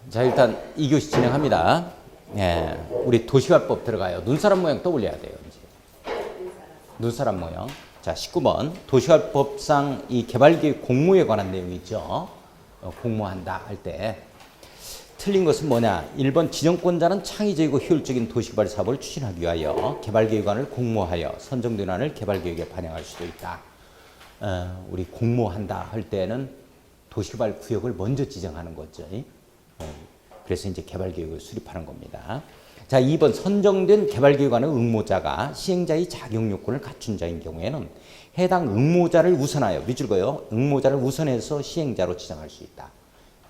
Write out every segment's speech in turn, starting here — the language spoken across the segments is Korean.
자, 일단 2교시 진행합니다. 예, 우리 도시화법 들어가요. 눈사람 모양 떠올려야 돼요. 이제. 눈사람 모양. 자, 19번. 도시화법상 이 개발계획 공모에 관한 내용이 있죠. 공모한다 할 때. 틀린 것은 뭐냐? 1번 지정권자는 창의적이고 효율적인 도시개발 사업을 추진하기 위하여 개발계획안을 공모하여 선정된 안을 개발계획에 반영할 수도 있다. 우리 공모한다 할 때는 도시개발 구역을 먼저 지정하는 거죠. 그래서 이제 개발계획을 수립하는 겁니다. 자, 2번 선정된 개발계획안의 응모자가 시행자의 자격요건을 갖춘 자인 경우에는 해당 응모자를 우선하여 밑줄거요. 응모자를 우선해서 시행자로 지정할 수 있다.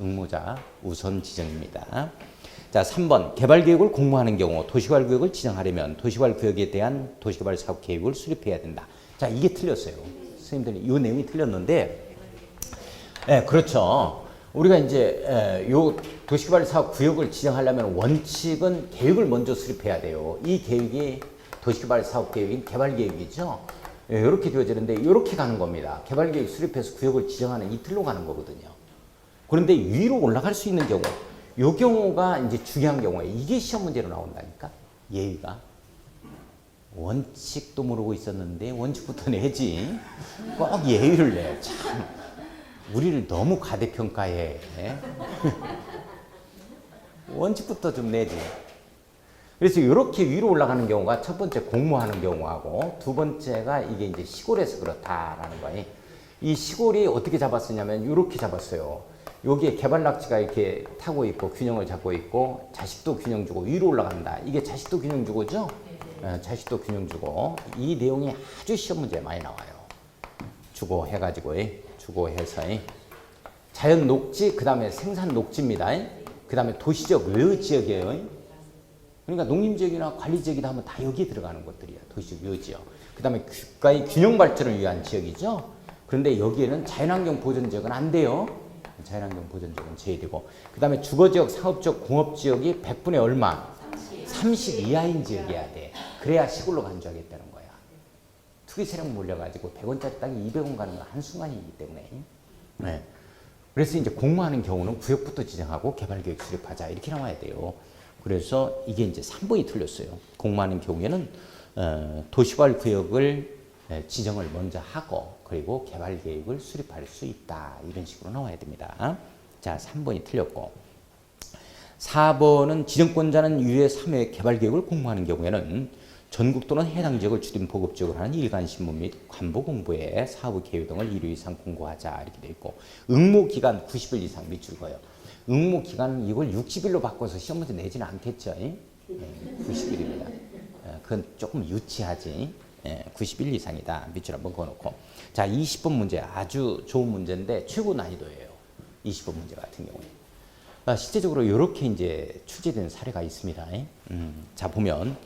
응모자 우선 지정입니다. 자, 3번 개발계획을 공모하는 경우 도시개발구역을 지정하려면 도시개발구역에 대한 도시개발 사업 계획을 수립해야 된다. 자, 이게 틀렸어요. 선생님들이 이 내용이 틀렸는데, 네, 그렇죠. 우리가 이제 요 도시개발 사업 구역을 지정하려면 원칙은 계획을 먼저 수립해야 돼요. 이 계획이 도시개발 사업 계획인 개발계획이죠. 이렇게 되어지는데 이렇게 가는 겁니다. 개발계획 수립해서 구역을 지정하는 이 틀로 가는 거거든요. 그런데 위로 올라갈 수 있는 경우, 이 경우가 이제 중요한 경우에 이게 시험 문제로 나온다니까. 예의가. 원칙도 모르고 있었는데 원칙부터 내지. 꼭 예의를 내. 참. 우리를 너무 과대평가해. 원칙부터 좀 내지. 그래서 이렇게 위로 올라가는 경우가 첫 번째 공모하는 경우하고 두 번째가 이게 이제 시골에서 그렇다라는 거예요. 이 시골이 어떻게 잡았었냐면 이렇게 잡았어요. 여기에 개발낙지가 이렇게 타고 있고 균형을 잡고 있고 자식도 균형 주고 위로 올라간다. 이게 자식도 균형 주고죠? 자식도 균형 주고 이 내용이 아주 시험 문제에 많이 나와요. 주고 해가지고 주고 해서 자연 녹지 그 다음에 생산 녹지입니다. 그 다음에 도시적 외지역이에요. 그러니까 농림지역이나 관리지역이다 하면 다 여기에 들어가는 것들이야. 도시적 외지역. 그 다음에 국가의 균형 발전을 위한 지역이죠. 그런데 여기에는 자연환경 보전지역은 안 돼요. 자연환경 보전지역은 제외되고 그 다음에 주거지역, 상업지역, 공업지역이 100분의 얼마? 30 이하인 지역이어야 돼. 그래야 시골로 간주하겠다는 거야. 투기 세력 몰려가지고 100원짜리 땅이 200원 가는 건 한순간이기 때문에. 네. 그래서 이제 공모하는 경우는 구역부터 지정하고 개발계획 수립하자 이렇게 나와야 돼요. 그래서 이게 이제 3번이 틀렸어요. 공모하는 경우에는 도시개발 구역을 지정을 먼저 하고 그리고 개발계획을 수립할 수 있다. 이런 식으로 나와야 됩니다. 자, 3번이 틀렸고 4번은 지정권자는 유예 3회 개발계획을 공모하는 경우에는 전국 또는 해당 지역을 주된 보급지역으로 하는 일간신문 및 관보공부에 사후 계획 등을 1회 이상 공고하자 이렇게 되어 있고 응모기간 90일 이상 밑줄거요. 응모기간 이걸 60일로 바꿔서 시험 문제 내지는 않겠죠. 90일입니다. 그건 조금 유치하지. 90일 이상이다. 밑줄 한번 그어놓고. 자, 20번 문제 아주 좋은 문제인데 최고 난이도예요. 20번 문제 같은 경우에. 실제적으로 이렇게 이제 출제된 사례가 있습니다. 자, 보면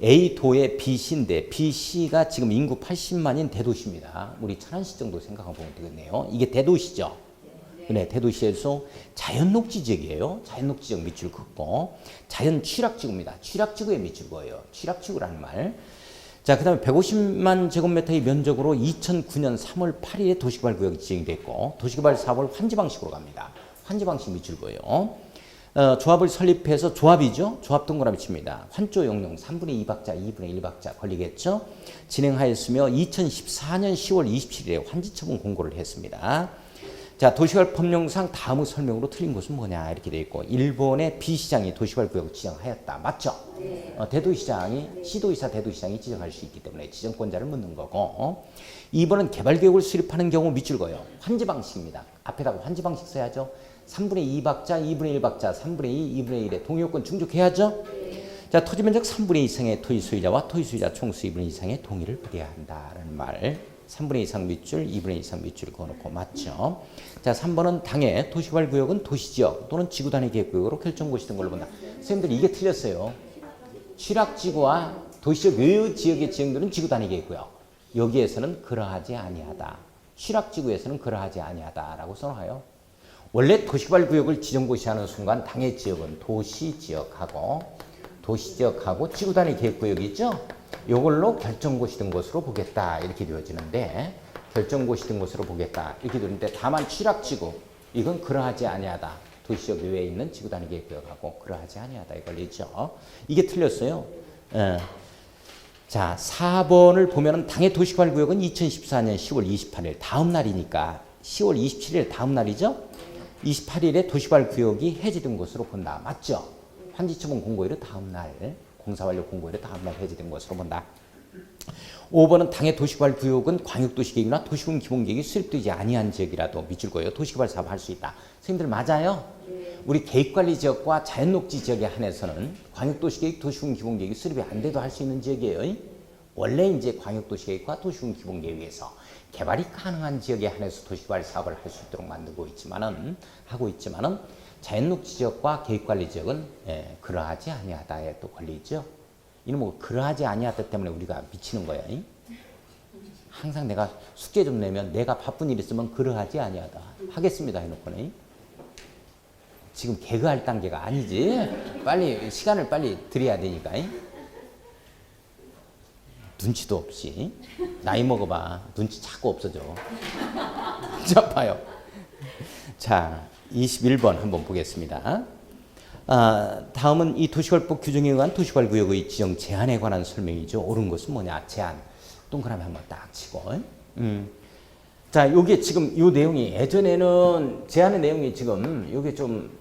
A도의 B시인데 B시가 지금 인구 80만인 대도시입니다. 우리 천안시 정도 생각하면 되겠네요. 이게 대도시죠. 네, 대도시에서 자연녹지지역이에요. 자연녹지지역 밑줄 긋고 자연취락지구입니다. 취락지구에 밑줄 그어요. 취락지구라는 말. 자, 그 다음에 150만 제곱미터의 면적으로 2009년 3월 8일에 도시개발구역이 지정이 됐고 도시개발 사업을 환지 방식으로 갑니다. 환지 방식 밑줄 그어요. 조합을 설립해서 조합이죠. 조합 동그라미 칩니다. 환조 용역 3분의 2박자, 2분의 1박자 걸리겠죠. 진행하였으며 2014년 10월 27일에 환지 처분 공고를 했습니다. 자, 도시개발 법령상 다음의 설명으로 틀린 것은 뭐냐 이렇게 되어 있고 1번의 B시장이 도시개발 구역을 지정하였다. 맞죠? 네. 대도시장이 시도의사 대도시장이 지정할 수 있기 때문에 지정권자를 묻는 거고 2번은 개발계획을 수립하는 경우 밑줄 그어요. 환지 방식입니다. 앞에다가 환지 방식 써야죠. 3분의 2박자, 2분의 1박자, 3분의 2, 2분의 1에 동의요건 충족해야죠. 네. 자, 토지면적 3분의 2 이상의 토지 소유자와 토지 소유자 총수 2분의 2 이상의 동의를 받아야 한다는 말. 3분의 2 이상 밑줄, 2분의 2 이상 밑줄을 그어놓고 맞죠. 자, 3번은 당해 도시개발 구역은 도시지역 또는 지구 단위 계획구역으로 결정고시 된 걸로 본다. 선생님들이 이게 틀렸어요. 취락지구와 도시적 외지역의 지형들은 지구 단위 계획구역. 여기에서는 그러하지 아니하다. 취락지구에서는 그러하지 아니하다라고 써놔요. 원래 도시개발 구역을 지정고시하는 순간 당해 지역은 도시지역하고 지구 단위 계획구역이 있죠. 이걸로 결정고시된 것으로 보겠다 이렇게 되어지는데 결정고시된 것으로 보겠다 이렇게 되는데 다만 취락지구 이건 그러하지 아니하다 도시적 외에 있는 지구 단위 계획 구역하고 그러하지 아니하다 이 걸리죠. 이게 틀렸어요. 자, 4번을 보면은 당해 도시개발 구역은 2014년 10월 28일 다음 날이니까 10월 27일 다음 날이죠. 28일에 도시개발 구역이 해제된 것으로 본다. 맞죠? 환지처분 공고일은 다음 날, 공사 완료 공고일은 다음 날 해제된 것으로 본다. 5번은 당해 도시개발 구역은 광역도시계획이나 도시군 기본계획이 수립되지 아니한 지역이라도 밑줄 그어요. 도시개발 사업을 할 수 있다. 선생님들 맞아요? 우리 계획관리지역과 자연녹지 지역에 한해서는 광역도시계획, 도시군 기본계획이 수립이 안 돼도 할 수 있는 지역이에요. 원래 이제 광역도시계획과 도시군 기본계획에서 개발이 가능한 지역에 한해서 도시개발 사업을 할 수 있도록 만들고 있지만은 자연녹지 지역과 계획관리 지역은 그러하지 아니하다에 또 걸리죠. 이는 뭐 그러하지 아니하다 때문에 우리가 미치는 거야. 항상 내가 숙제 좀 내면 내가 바쁜 일 있으면 그러하지 아니하다 하겠습니다 해놓고는 지금 개그할 단계가 아니지. 빨리 시간을 빨리 드려야 되니까. 눈치도 없이 나이 먹어봐 눈치 자꾸 없어져. 자 봐요. 자 21번 한번 보겠습니다. 다음은 이 도시개발법 규정에 의한 도시개발구역의 지정 제한에 관한 설명이죠. 옳은 것은 뭐냐? 제한. 동그라미 한번 딱 치고. 자, 요게 지금 요 내용이 예전에는 제한의 내용이 지금 요게 좀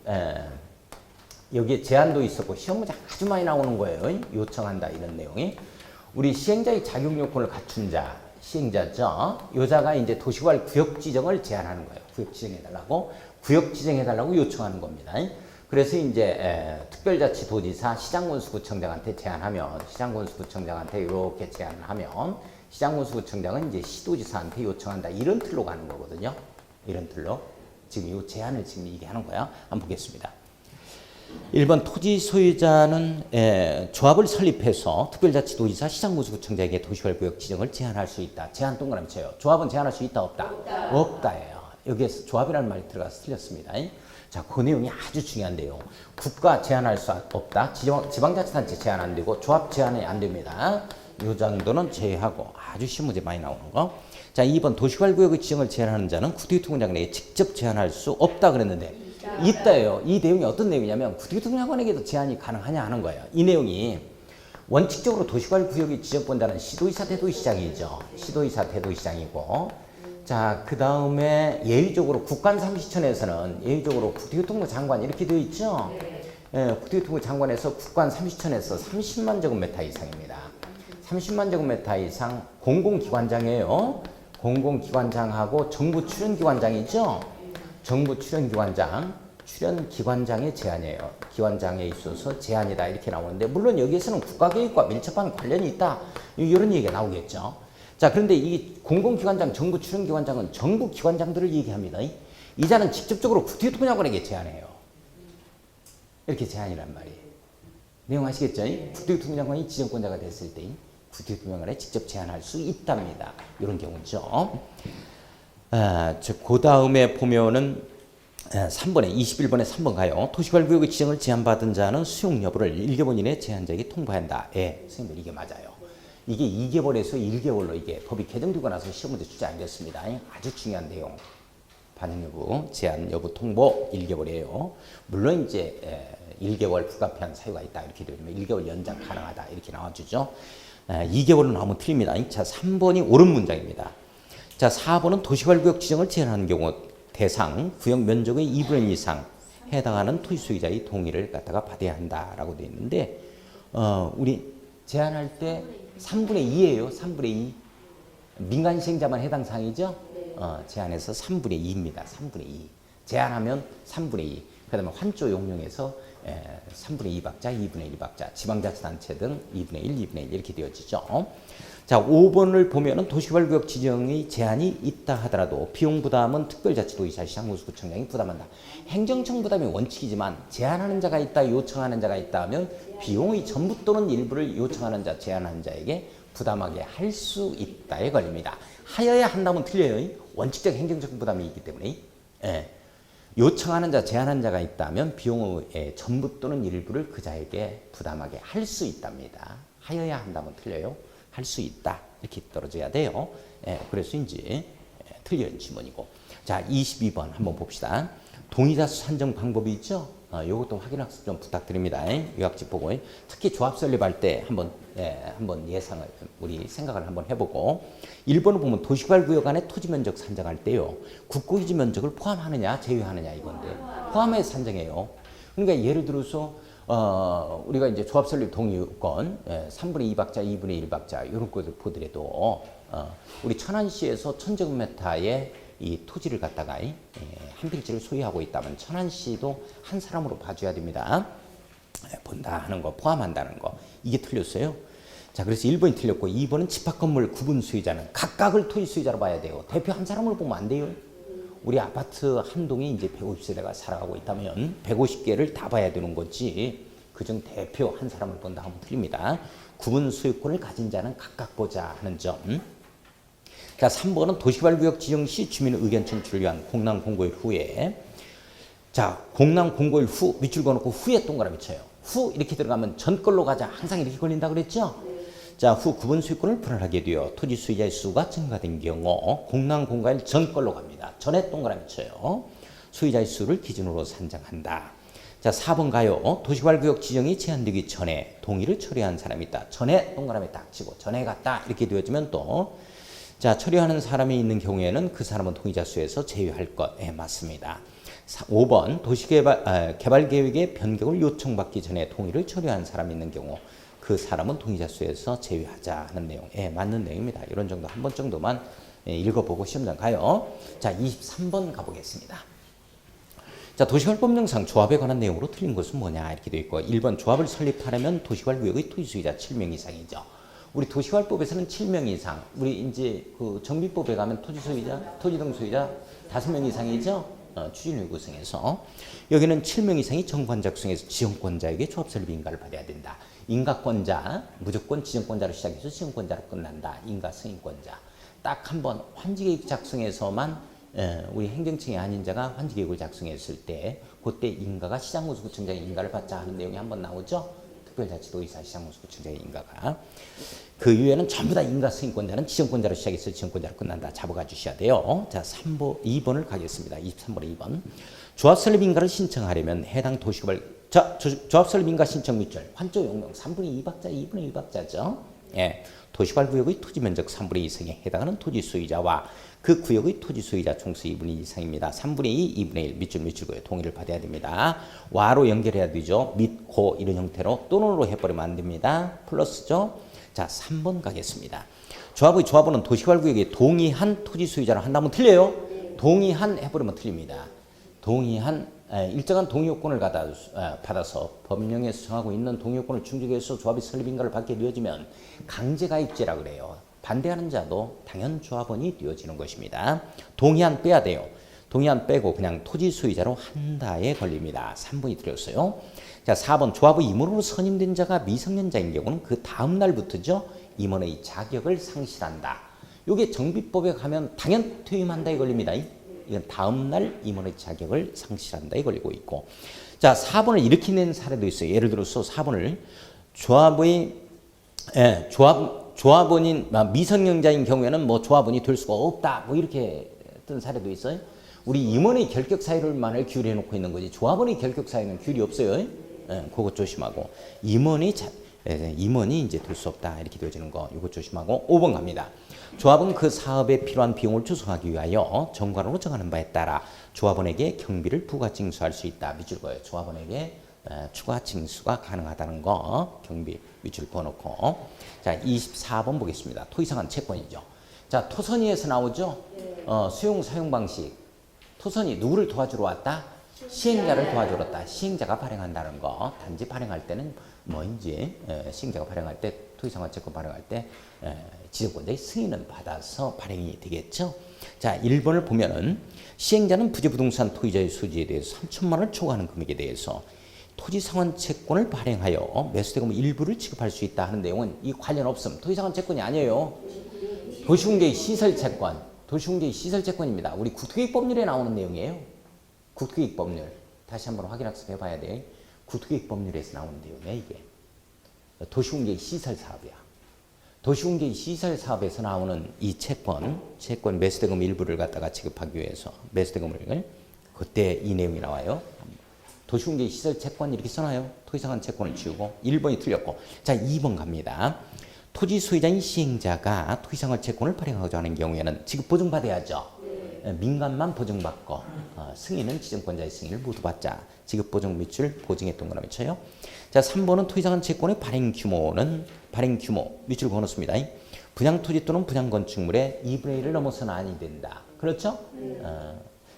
여기에 제한도 있었고 시험 문제 아주 많이 나오는 거예요. 요청한다 이런 내용이. 우리 시행자의 자격 요건을 갖춘 자, 시행자죠. 요자가 이제 도시개발 구역 지정을 제한하는 거예요. 구역 지정해달라고. 구역 지정해달라고 요청하는 겁니다. 그래서 이제 특별자치도지사 시장군수구청장한테 제안하면 시장군수구청장한테 이렇게 제안을 하면 시장군수구청장은 이제 시도지사한테 요청한다. 이런 틀로 가는 거거든요. 이런 틀로. 지금 이 제안을 지금 얘기하는 거야. 한번 보겠습니다. 1번 토지 소유자는 조합을 설립해서 특별자치도지사 시장군수구청장에게 도시개발구역 지정을 제한할 수 있다. 제한 동그라미 쳐요. 조합은 제한할 수 있다 없다? 없다예요. 여기에서 조합이라는 말이 들어가서 틀렸습니다. 자, 그 내용이 아주 중요한데요. 국가 제한할 수 없다. 지방자치단체 제한 안 되고 조합 제한이 안 됩니다. 이 정도는 제외하고 아주 시험 문제 많이 나오는 거. 자, 2번 도시개발구역의 지정을 제한하는 자는 국토교통장관에게 직접 제한할 수 없다 그랬는데 있다예요. 이 내용이 어떤 내용이냐면 국토교통장관에게도 제한이 가능하냐 하는 거예요. 이 내용이 원칙적으로 도시개발구역이 지정권자는 시도의사 대도시장이죠. 시도의사 대도시장이고 자, 그 다음에 예외적으로 국관3시청에서는 예외적으로 국토교통부 장관 이렇게 되어 있죠. 국토교통부 장관에서 국관 3시청에서 30만 제곱미터 이상입니다. 30만 제곱미터 이상 공공기관장이에요. 공공기관장하고 정부 출연기관장이죠. 정부 출연기관장, 출연기관장의 제한이에요. 기관장에 있어서 제한이다 이렇게 나오는데 물론 여기에서는 국가계획과 밀접한 관련이 있다 이런 얘기가 나오겠죠. 자, 그런데 이 공공기관장, 정부 출연기관장은 정부 기관장들을 얘기합니다. 이 자는 직접적으로 국토교통장관에게 제한해요. 이렇게 제한이란 말이에요. 내용 아시겠죠? 국토교통장관이 지정권자가 됐을 때 국토교통장관에 직접 제한할 수 있답니다. 이런 경우죠. 그 다음에 보면은 3번에 21번에 3번 가요. 도시개발구역의 지정을 제한받은 자는 수용 여부를 1개월 이내에 제한자에게 통보한다. 선생님들 이게 맞아요. 이게 2개월에서 1개월로 이게 법이 개정되고 나서 시험 문제 출제 안 됐습니다. 아주 중요한 내용. 반영 여부, 제한 여부 통보 1개월이에요. 물론 이제 1개월 불가피한 사유가 있다 이렇게 되면 1개월 연장 가능하다 이렇게 나와주죠. 2개월은 나오면 틀립니다. 자, 3번이 옳은 문장입니다. 자, 4번은 도시개발구역 지정을 제한하는 경우 대상 구역 면적의 2분의 1 이상 해당하는 토지 소유자의 동의를 갖다가 받아야 한다라고 되어 있는데 우리 제한할 때 3분의 2예요. 3분의 2. 민간 시행자만 해당 사항이죠. 제한해서 3분의 2입니다. 3분의 2. 제한하면 3분의 2. 그 다음에 환조 용령에서 3분의 2박자, 2분의 1박자, 지방자치단체 등 2분의 1, 2분의 1 이렇게 되어지죠. 자, 5번을 보면은 도시개발구역 지정의 제한이 있다 하더라도 비용 부담은 특별자치도지사 시장군수구청장이 부담한다. 행정청 부담이 원칙이지만 제한하는 자가 있다, 요청하는 자가 있다 하면 비용의 전부 또는 일부를 요청하는 자, 제한하는 자에게 부담하게 할 수 있다에 걸립니다. 하여야 한다면 틀려요. 원칙적 행정적 부담이 있기 때문에. 요청하는 자, 제한하는 자가 있다면 비용의 전부 또는 일부를 그 자에게 부담하게 할 수 있답니다. 하여야 한다면 틀려요. 할 수 있다. 이렇게 떨어져야 돼요. 그래서 이제 틀린 지문이고. 자, 22번 한번 봅시다. 동의자수 산정 방법이 있죠. 이것도 확인학습 좀 부탁드립니다. 요약집 보고 특히 조합 설립할 때 한번 예상을 우리 생각을 한번 해보고 1번을 보면 도시개발구역 안에 토지 면적 산정할 때요. 국고유지 면적을 포함하느냐 제외하느냐 이건데 포함해서 산정해요. 그러니까 예를 들어서 우리가 이제 조합 설립 동의권 3분의 2박자, 2분의 1박자 이런 것을 보더라도 우리 천안시에서 1000제곱미터의 이 토지를 갖다가 한 필지를 소유하고 있다면 천안시도 한 사람으로 봐줘야 됩니다. 본다 하는 거 포함한다는 거 이게 틀렸어요. 자 그래서 1번이 틀렸고 2번은 집합건물 구분 소유자는 각각을 토지 소유자로 봐야 돼요. 대표 한 사람을 보면 안 돼요. 우리 아파트 한 동에 이제 150세대가 살아가고 있다면 150개를 다 봐야 되는 거지. 그중 대표 한 사람을 본다 하면 틀립니다. 구분 소유권을 가진 자는 각각 보자 하는 점. 자, 3번은 도시개발구역 지정 시 주민 의견 청취를 위한 공람 공고일 후에 자, 공람 공고일 후 밑줄 그어놓고 후에 동그라미 쳐요. 후 이렇게 들어가면 전 걸로 가자. 항상 이렇게 걸린다 그랬죠? 자, 후 구분 소유권을 분할하게 되어 토지 소유자의 수가 증가된 경우 공람 공고일 전 걸로 갑니다. 전에 동그라미 쳐요. 소유자의 수를 기준으로 산정한다. 자, 4번 가요. 도시개발구역 지정이 제한되기 전에 동의를 처리한 사람이 있다. 전에 동그라미 딱 치고 전에 갔다 이렇게 되어지면 또 자, 처리하는 사람이 있는 경우에는 그 사람은 동의자 수에서 제외할 것. 맞습니다. 5번 개발 계획의 변경을 요청받기 전에 동의를 처리한 사람이 있는 경우 그 사람은 동의자 수에서 제외하자 하는 내용. 맞는 내용입니다. 이런 정도 한 번 정도만 읽어보고 시험장 가요. 자, 23번 가보겠습니다. 자, 도시개발법령상 조합에 관한 내용으로 틀린 것은 뭐냐 이렇게 되어 있고 1번 조합을 설립하려면 도시개발구역의 토지소유자 7명 이상이죠. 우리 도시개발법에서는 7명 이상, 우리 이제 그 정비법에 가면 토지소유자, 토지등 소유자 5명 이상이죠. 추진력 구성에서 여기는 7명 이상이 정관 작성해서 지정권자에게 조합 설립 인가를 받아야 된다. 인가권자, 무조건 지정권자로 시작해서 지정권자로 끝난다. 인가 승인권자. 딱 한 번 환지계획 작성에서만 우리 행정청의 아닌 자가 환지계획을 작성했을 때 그때 인가가 시장군수구청장의 인가를 받자 하는 내용이 한 번 나오죠. 특별자치도의사 시장군수구청장의 인가가. 그 이후에는 전부 다 인가 승인권자는 지정권자로 시작해서 지정권자로 끝난다. 잡아가 주셔야 돼요. 자, 2번을 가겠습니다. 23번에 2번. 조합 설립 인가를 신청하려면 해당 도시개발 자, 조합 설립 인가 신청 밑줄 환조 용명 3분의 2박자, 2분의 1박자죠. 도시개발구역의 토지 면적 3분의 2 이상에 해당하는 토지 소유자와 그 구역의 토지 소유자 총수 2분의 2 이상입니다. 3분의 2, 2분의 1 밑줄 그에 동의를 받아야 됩니다. 와로 연결해야 되죠. 밑, 고 이런 형태로 또는으로 해버리면 안 됩니다. 플러스죠. 자, 3번 가겠습니다. 조합의 조합원은 도시개발구역에 동의한 토지 소유자로 한다면 틀려요. 동의한 해버리면 틀립니다. 동의한 일정한 동의요건을 받아서 법령에서 정하고 있는 동의요건을 충족해서 조합이 설립인가를 받게 되어지면 강제가입제라 그래요. 반대하는 자도 당연 조합원이 되어지는 것입니다. 동의한 빼야 돼요. 동의한 빼고 그냥 토지 소유자로 한다에 걸립니다. 3번이 들었어요. 자, 4번 조합의 임원으로 선임된 자가 미성년자인 경우는 그 다음 날부터죠. 임원의 자격을 상실한다. 이게 정비법에 가면 당연 퇴임한다에 걸립니다. 이건 다음 날 임원의 자격을 상실한다에 걸리고 있고. 자, 4번을 이렇게 낸 사례도 있어요. 예를 들어서 4번을 조합원인 미성년자인 경우에는 뭐 조합원이 될 수가 없다. 뭐 이렇게 뜬 사례도 있어요. 우리 임원의 결격 사유를만을 규율해 놓고 있는 거지. 조합원의 결격 사유는 규율이 없어요. 그것 조심하고 임원이 이제 될 수 없다 이렇게 되어지는 거 이것 조심하고 5번 갑니다. 조합은 그 사업에 필요한 비용을 조성하기 위하여 정관으로 정하는 바에 따라 조합원에게 경비를 부과 징수할 수 있다. 밑줄 거예요. 조합원에게 추가 징수가 가능하다는 거 경비 밑줄 그어놓고 자 24번 보겠습니다. 토이상한 채권이죠. 자 토선이에서 나오죠. 수용 사용 방식 토선이 누구를 도와주러 왔다? 시행자를 도와주러 왔다. 시행자가 발행한다는 거 단지 발행할 때는 뭐인지 시행자가 발행할 때 토지상환 채권 발행할 때 지정권자의 승인을 받아서 발행이 되겠죠. 자 1번을 보면은 시행자는 부재부동산 토지자의 소지에 대해서 3천만 원을 초과하는 금액에 대해서 토지상환 채권을 발행하여 매수대금 일부를 지급할 수 있다 하는 내용은 이 관련 없음. 토지상환 채권이 아니에요. 도시공개의 시설채권. 도시공개의 시설채권입니다. 우리 국토계획법률에 나오는 내용이에요. 국토계획법률. 다시 한번 확인학습 해봐야 돼. 국토계획법률에서 나오는 내용이야 이게. 도시공개의 시설사업이야. 도시공개의 시설사업에서 나오는 이 채권 매수대금 일부를 갖다가 지급하기 위해서 매수대금을 그때 이 내용이 나와요. 도시공제 시설 채권 이렇게 써놔요. 토지상한 채권을 지우고 1번이 틀렸고. 자, 2번 갑니다. 토지 소유자인 시행자가 토지상한 채권을 발행하고자 하는 경우에는 지급 보증받아야죠. 민간만 보증받고 승인은 지정권자의 승인을 모두 받자. 지급 보증 밑줄 보증에 동그라미 쳐요. 자, 3번은 토지상한 채권의 발행 규모 밑줄 그어놓습니다. 분양 토지 또는 분양 건축물의 2분의 1을 넘어서는 아니 된다. 그렇죠?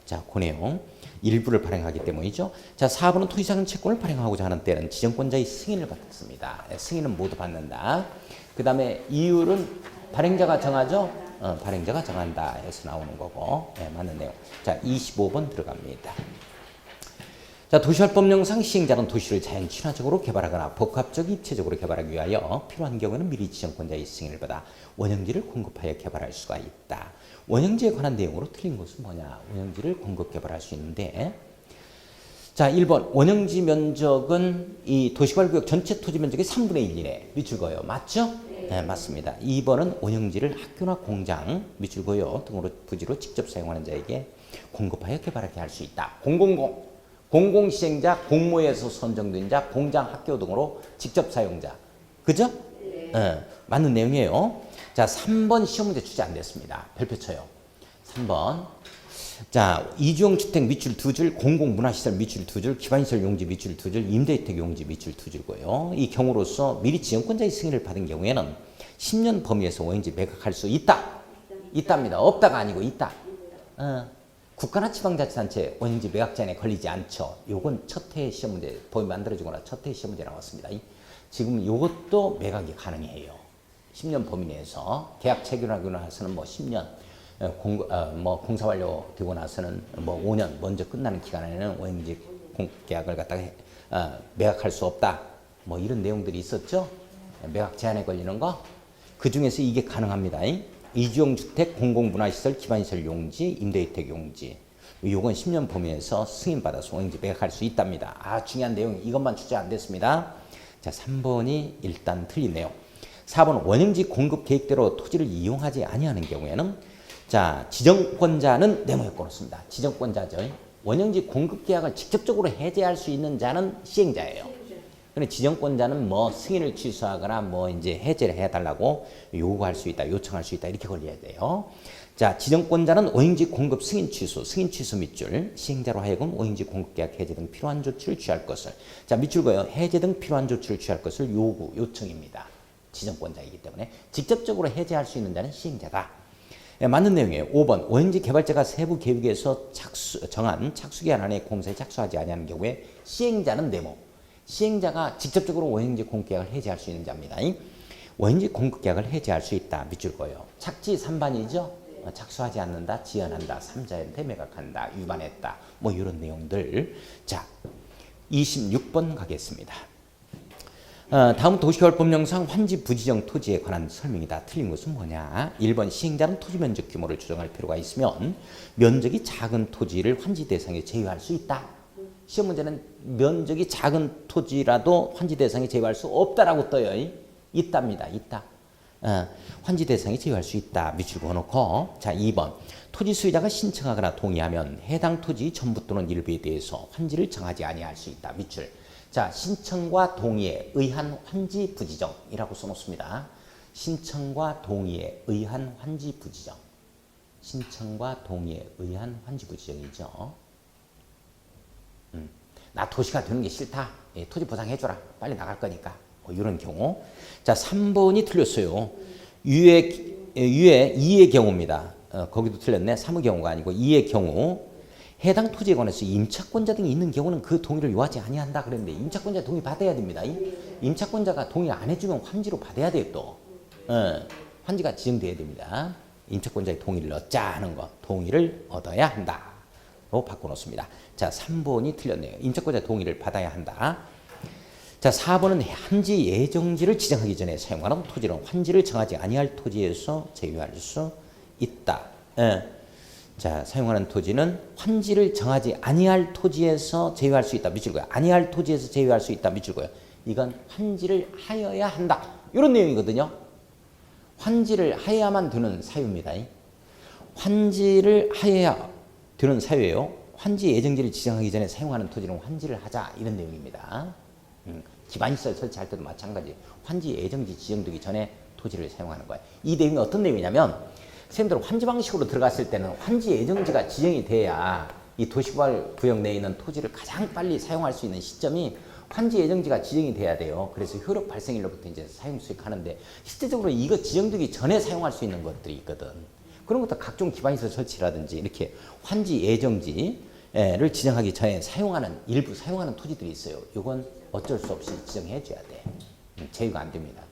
자, 그 내용 일부를 발행하기 때문이죠. 자, 4번은 토지상한 채권을 발행하고자 하는 때는 지정권자의 승인을 받습니다. 승인은 모두 받는다. 그 다음에 이율은 발행자가 정하죠. 발행자가 정한다 해서 나오는 거고, 맞는 내용. 자, 25번 들어갑니다. 자, 도시활법령상 시행자는 도시를 자연 친화적으로 개발하거나 복합적 입체적으로 개발하기 위하여 필요한 경우에는 미리 지정권자의 승인을 받아 원형지를 공급하여 개발할 수가 있다. 원형지에 관한 내용으로 틀린 것은 뭐냐? 원형지를 공급 개발할 수 있는데, 자, 1번 원형지 면적은 이 도시개발구역 전체 토지 면적의 3분의 1 이내 밑줄 그어요. 맞죠? 네, 맞습니다. 2번은 원형지를 학교나 공장 밑줄 그어요 등으로 부지로 직접 사용하는 자에게 공급하여 개발하게 할 수 있다. 공공시행자, 공모에서 선정된 자, 공장, 학교 등으로 직접 사용자. 그죠? 네. 맞는 내용이에요. 자, 3번 시험 문제 출제 안 됐습니다. 별표 쳐요. 3번. 자, 이주용 주택 밑줄 2줄, 공공문화시설 밑줄 2줄, 기반시설 용지 밑줄 2줄, 임대주택 용지 밑줄 2줄고요. 이 경우로서 미리 지정권자의 승인을 받은 경우에는 10년 범위에서 원형지 매각할 수 있다. 있답니다. 없다가 아니고 있다. 국가나 지방자치단체 원형지 매각 제한에 걸리지 않죠. 요건 첫 해 시험 문제, 법이 만들어지거나 첫 해 시험 문제 나왔습니다. 지금 요것도 매각이 가능해요. 10년 범위 내에서 계약 체결하고 나서는 뭐 10년, 공사 완료되고 나서는 뭐 5년 먼저 끝나는 기간에는 원형지 계약을 갖다가 매각할 수 없다. 뭐 이런 내용들이 있었죠. 매각 제한에 걸리는 거. 그 중에서 이게 가능합니다. 이주용 주택, 공공문화시설, 기반시설 용지, 임대주택 용지. 요건 10년 범위에서 승인받아서 원형지 매각할 수 있답니다. 아, 중요한 내용 이것만 출제 안 됐습니다. 자, 3번이 일단 틀린 내용. 4번 원형지 공급 계획대로 토지를 이용하지 아니하는 경우에는 자, 지정권자는 네모에 걸었습니다. 지정권자죠. 원형지 공급 계약을 직접적으로 해제할 수 있는 자는 시행자예요. 근데 지정권자는 뭐 승인을 취소하거나 뭐 이제 해제를 해달라고 요구할 수 있다, 요청할 수 있다 이렇게 걸려야 돼요. 자, 지정권자는 원형지 공급 승인 취소 밑줄, 시행자로 하여금 원형지 공급 계약 해제 등 필요한 조치를 취할 것을. 자, 밑줄 그어요. 해제 등 필요한 조치를 취할 것을 요청입니다. 지정권자이기 때문에 직접적으로 해제할 수 있는 자는 시행자다. 맞는 내용이에요. 5번 원형지 개발자가 세부 계획에서 정한 착수기한 안에 공사에 착수하지 아니하는 경우에 시행자는 네모. 시행자가 직접적으로 원형지 공급계약을 해제할 수 있는 자입니다. 원형지 공급계약을 해제할 수 있다. 밑줄 거예요. 착지 3반이죠. 착수하지 않는다, 지연한다, 3자한테 매각한다, 위반했다. 뭐 이런 내용들. 자, 26번 가겠습니다. 다음 도시개발법령상 환지 부지정 토지에 관한 설명이다. 틀린 것은 뭐냐? 1번 시행자는 토지 면적 규모를 조정할 필요가 있으면 면적이 작은 토지를 환지 대상에 제외할 수 있다. 시험 문제는 면적이 작은 토지라도 환지 대상에 제외할 수 없다라고 떠요. 있답니다. 있다. 환지 대상에 제외할 수 있다. 밑줄 그어놓고. 자, 2번 토지 소유자가 신청하거나 동의하면 해당 토지 전부 또는 일부에 대해서 환지를 정하지 아니할 수 있다. 밑줄. 자, 신청과 동의에 의한 환지 부지정이라고 써놓습니다. 신청과 동의에 의한 환지 부지정. 신청과 동의에 의한 환지 부지정이죠. 나 도시가 되는 게 싫다. 예, 토지 보상해줘라. 빨리 나갈 거니까. 뭐 이런 경우. 자, 3번이 틀렸어요. 유의 2의 경우입니다. 거기도 틀렸네. 3의 경우가 아니고 2의 경우. 해당 토지에 관해서 임차권자 등이 있는 경우는 그 동의를 요하지 아니한다 그랬는데 임차권자 동의 받아야 됩니다. 임차권자가 동의 안 해주면 환지로 받아야 돼요 또. 환지가 지정돼야 됩니다. 임차권자의 동의를 얻자 하는 거. 동의를 얻어야 한다. 로 바꿔놓습니다. 자, 3번이 틀렸네요. 임차권자 동의를 받아야 한다. 자, 4번은 환지 예정지를 지정하기 전에 사용하는 토지는 환지를 정하지 아니할 토지에서 제외할 수 있다. 자, 사용하는 토지는 환지를 정하지 아니할 토지에서 제외할 수 있다. 밑줄 거야. 아니할 토지에서 제외할 수 있다. 밑줄 거야. 이건 환지를 하여야 한다. 이런 내용이거든요. 환지를 하여야만 되는 사유입니다. 환지를 하여야 되는 사유예요. 환지 예정지를 지정하기 전에 사용하는 토지는 환지를 하자 이런 내용입니다. 기반시설 설치할 때도 마찬가지. 환지 예정지 지정되기 전에 토지를 사용하는 거예요. 이 내용이 어떤 내용이냐면 선생님들 환지 방식으로 들어갔을 때는 환지 예정지가 지정이 돼야 이 도시개발 구역 내에 있는 토지를 가장 빨리 사용할 수 있는 시점이 환지 예정지가 지정이 돼야 돼요. 그래서 효력 발생일로부터 이제 사용 수익하는데 실제적으로 이거 지정되기 전에 사용할 수 있는 것들이 있거든. 그런 것도 각종 기반시설 설치라든지 이렇게 환지 예정지를 지정하기 전에 일부 사용하는 토지들이 있어요. 이건 어쩔 수 없이 지정해 줘야 돼. 제외가 안 됩니다.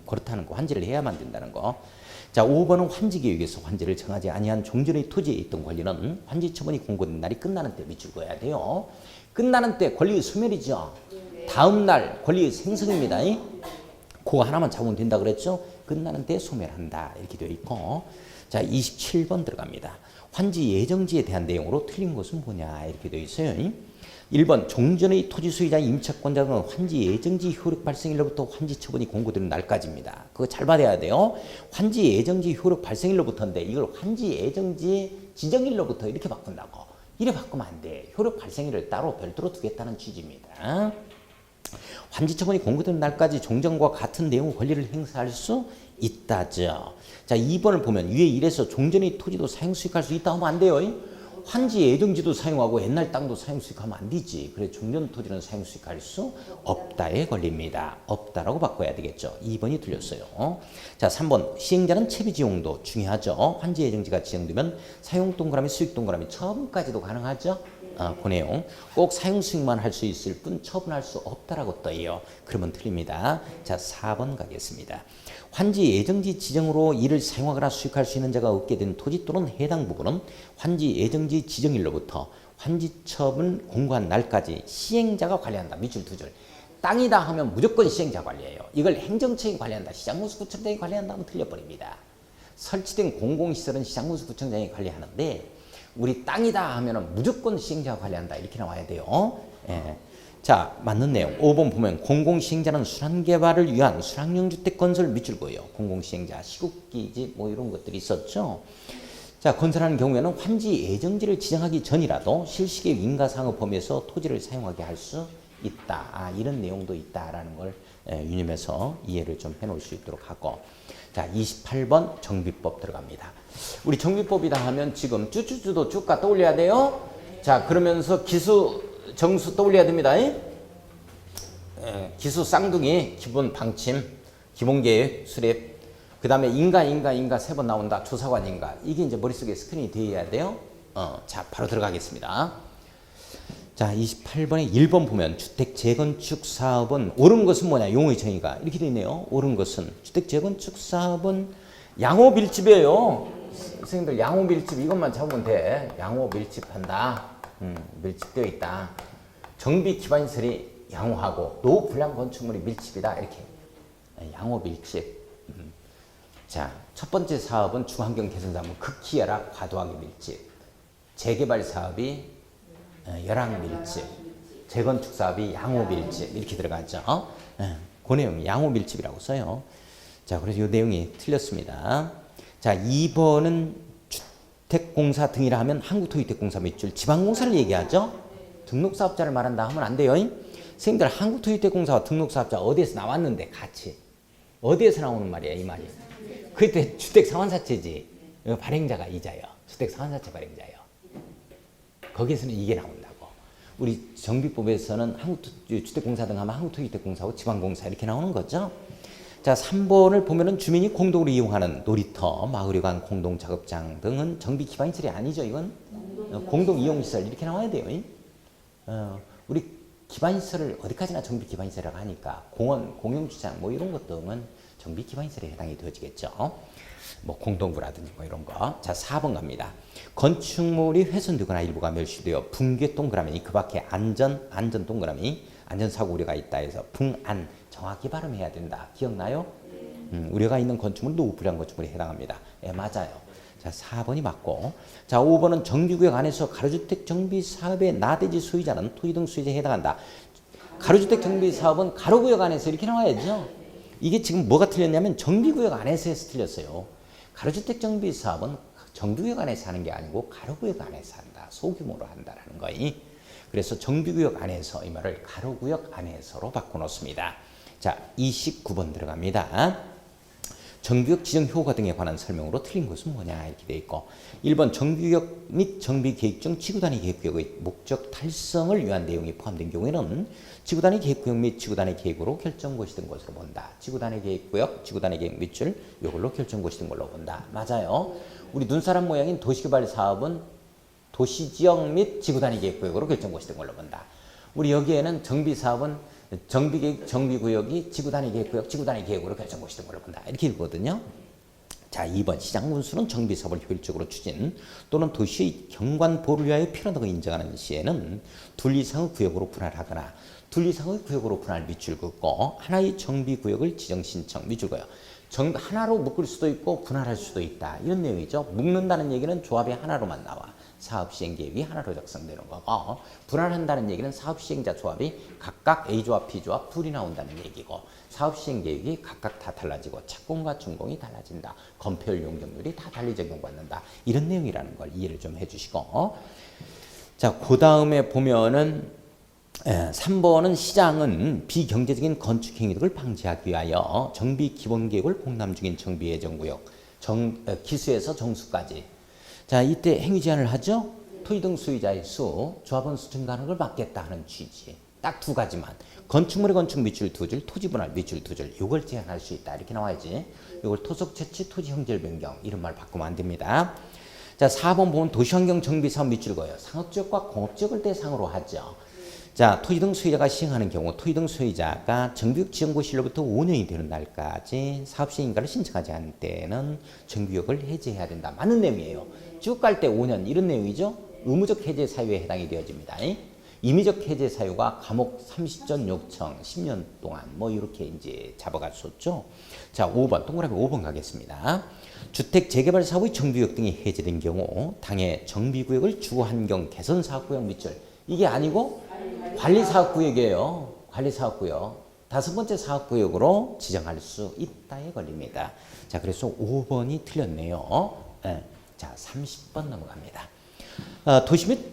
그렇다는 거, 환지를 해야만 된다는 거. 자, 5번은 환지계획에서 환지를 정하지 아니한 종전의 토지에 있던 권리는 환지 처분이 공고된 날이 끝나는 때 미칠 거야 돼요. 끝나는 때 권리의 소멸이죠. 다음 날 권리의 생성입니다. 그거 하나만 잡으면 된다 그랬죠. 끝나는 때 소멸한다 이렇게 되어 있고. 자, 27번 들어갑니다. 환지 예정지에 대한 내용으로 틀린 것은 뭐냐 이렇게 되어 있어요. 1번 종전의 토지 소유자 임차권자는 환지 예정지 효력 발생일로부터 환지 처분이 공고되는 날까지입니다. 그거 잘 받아야 돼요. 환지 예정지 효력 발생일로부터인데 이걸 환지 예정지 지정일로부터 이렇게 바꾼다고. 이래 바꾸면 안 돼. 효력 발생일을 따로 별도로 두겠다는 취지입니다. 환지 처분이 공고되는 날까지 종전과 같은 내용 권리를 행사할 수 있다죠. 자, 2번을 보면 위에 1에서 종전의 토지도 사용 수익할 수 있다 하면 안 돼요. 환지 예정지도 사용하고 옛날 땅도 사용 수익하면 안 되지. 그래 종전 토지는 사용 수익할 수 없다에 걸립니다. 없다라고 바꿔야 되겠죠. 2번이 틀렸어요. 자, 3번 시행자는 채비지용도 중요하죠. 환지 예정지가 지정되면 사용 동그라미 수익 동그라미 처분까지도 가능하죠. 그 내용 꼭 사용 수익만 할 수 있을 뿐 처분할 수 없다라고 떠요. 그러면 틀립니다. 자, 4번 가겠습니다. 환지 예정지 지정으로 이를 사용하거나 수익할 수 있는 자가 얻게 된 토지 또는 해당 부분은 환지 예정지 지정일로부터 환지 처분 공고한 날까지 시행자가 관리한다. 밑줄 두 줄. 땅이다 하면 무조건 시행자 관리해요. 이걸 행정청이 관리한다. 시장군수구청장이 관리한다 하면 틀려버립니다. 설치된 공공시설은 시장군수구청장이 관리하는데 우리 땅이다 하면은 무조건 시행자가 관리한다. 이렇게 나와야 돼요. 예. 자, 맞는 내용. 5번 보면 공공시행자는 순환개발을 위한 순환형 주택 건설 밑줄 보여요. 공공시행자, 시국기지 뭐 이런 것들이 있었죠. 자, 건설하는 경우에는 환지 예정지를 지정하기 전이라도 실시의 인가상업 범위에서 토지를 사용하게 할 수 있다. 이런 내용도 있다라는 걸 유념해서 이해를 좀 해놓을 수 있도록 하고. 자, 28번 정비법 들어갑니다. 우리 정비법이다 하면 지금 쭈쭈쭈도 쭉가 떠올려야 돼요. 자, 그러면서 기수, 정수 떠올려야 됩니다. 기수 쌍둥이, 기본 방침, 기본계획, 수립, 그 다음에 인가 3번 나온다. 조사관 인가. 이게 이제 머릿속에 스크린이 되어야 돼요. 자, 바로 들어가겠습니다. 자, 28번에 1번 보면 주택 재건축 사업은 옳은 것은 뭐냐? 용어의 정의가 이렇게 되어 있네요. 옳은 것은 주택 재건축 사업은 양호 밀집이에요. 선생님들 양호 밀집 이것만 잡으면 돼. 양호 밀집한다. 밀집되어 있다. 정비 기반시설이 양호하고 노후 불량 건축물이 밀집이다. 이렇게 양호 밀집. 자, 첫 번째 사업은 중환경 개선 사업은 극히 열악 과도하게 밀집. 재개발 사업이 열악 밀집, 재건축 사업이 양호 밀집 이렇게 들어가죠. 그 내용이 양호 밀집이라고 써요. 자, 그래서 이 내용이 틀렸습니다. 자, 2번은 주택공사 등이라 하면 한국토지주택공사 밑줄 지방공사를 얘기하죠. 등록사업자를 말한다 하면 안 돼요. 선생님들 한국토지주택공사와 등록사업자 어디에서 나왔는데 같이 어디에서 나오는 말이야 이 말이. 그때 주택상환사채지. 발행자가 이자요. 주택상환사채 발행자요. 거기에서는 이게 나온다고. 우리 정비법에서는 주택공사 등 하면 한국토지주택공사하고 지방공사 이렇게 나오는 거죠. 자, 3번을 보면은 주민이 공동으로 이용하는 놀이터, 마을회관, 공동작업장 등은 정비 기반시설이 아니죠. 이건 공동이용시설 이렇게 나와야 돼요. 우리 기반시설을 어디까지나 정비 기반시설이라고 하니까 공원, 공용주차장 뭐 이런 것 등은 정비 기반시설에 해당이 되어지겠죠. 뭐 공동구라든지 뭐 이런 거. 자, 4번 갑니다. 건축물이 훼손되거나 일부가 멸시되어 붕괴 동그라미 그 밖에 안전 동그라미 안전사고 우려가 있다 해서 붕안 정확히 발음해야 된다. 기억나요? 우려가 있는 건축물은 노후 불량 건축물에 해당합니다. 예, 맞아요. 자, 4번이 맞고. 자, 5번은 정비구역 안에서 가로주택 정비 사업의 나대지 소유자는 토지 등 소유자에 해당한다. 가로주택 정비 사업은 가로구역 안에서 이렇게 나와야죠. 이게 지금 뭐가 틀렸냐면 정비구역 안에서 해서 틀렸어요. 가로주택 정비 사업은 정비구역 안에서 하는 게 아니고 가로구역 안에서 한다. 소규모로 한다라는 거이. 그래서 정비구역 안에서 이 말을 가로구역 안에서로 바꿔놓습니다. 자, 29번 들어갑니다. 정비구역 지정 효과 등에 관한 설명으로 틀린 것은 뭐냐 이렇게 돼 있고 1번 정비구역 및 정비계획 중 지구단위 계획구역의 목적 달성을 위한 내용이 포함된 경우에는 지구단위 계획구역 및 지구단위 계획으로 결정고시 된 것으로 본다. 지구단위 계획구역, 지구단위 계획 밑줄 이걸로 결정고시 된 걸로 본다. 맞아요. 우리 눈사람 모양인 도시개발 사업은 도시지역 및 지구단위 계획구역으로 결정고시 된 걸로 본다. 우리 여기에는 정비사업은 정비계획, 정비구역이 지구단위 계획구역, 지구단위 계획으로 결정고시 된 걸로 본다. 이렇게 읽거든요. 자, 2번 시장군수는 정비사업을 효율적으로 추진 또는 도시의 경관 보호를 위하여 필요하다고 인정하는 시에는 둘 이상의 구역으로 분할하거나 둘 이상의 구역으로 분할 밑줄 긋고 하나의 정비구역을 지정 신청 밑줄 그어요. 하나로 묶을 수도 있고 분할할 수도 있다. 이런 내용이죠. 묶는다는 얘기는 조합이 하나로만 나와. 사업시행계획이 하나로 작성되는 거고 분할한다는 얘기는 사업시행자 조합이 각각 A조합, B조합 둘이 나온다는 얘기고 사업시행계획이 각각 다 달라지고 착공과 준공이 달라진다. 건폐율 용적률이 다 달리 적용받는다. 이런 내용이라는 걸 이해를 좀 해주시고 자, 그 다음에 보면은 3번은 시장은 비경제적인 건축 행위 등을 방지하기 위하여 정비 기본계획을 공람 중인 정비 예정구역 기수에서 정수까지 자, 이때 행위 제한을 하죠. 토지 등 소유자의 수, 조합원 수 증가하는 걸 막겠다 하는 취지. 딱 두 가지만. 건축물의 건축 밑줄 두 줄, 토지 분할 밑줄 두 줄. 이걸 제한할 수 있다. 이렇게 나와야지. 이걸 토속 채취, 토지 형질 변경 이런 말 바꾸면 안 됩니다. 자, 4번 보면 도시환경 정비 사업 밑줄 그어요. 상업지역과 공업지역을 대상으로 하죠. 자, 토지 등 소유자가 시행하는 경우 토지 등 소유자가 정비구역 지정고시로부터 5년이 되는 날까지 사업시행인가를 신청하지 않을 때는 정비구역을 해제해야 된다. 맞는 내용이에요. 쭉 갈 때 5년 이런 내용이죠. 의무적 해제 사유에 해당이 되어집니다. 임의적 해제 사유가 감옥 30전 요청 10년 동안 뭐 이렇게 이제 잡아갔었죠. 자, 5번 동그라미 5번 가겠습니다. 주택 재개발 사업의 정비구역 등이 해제된 경우 당해 정비구역을 주거환경 개선 사업구역 밑줄 이게 아니고 관리사업구역이에요. 관리사업구역. 다섯 번째 사업구역으로 지정할 수 있다에 걸립니다. 자, 그래서 5번이 틀렸네요. 네. 자, 30번 넘어갑니다. 도시 및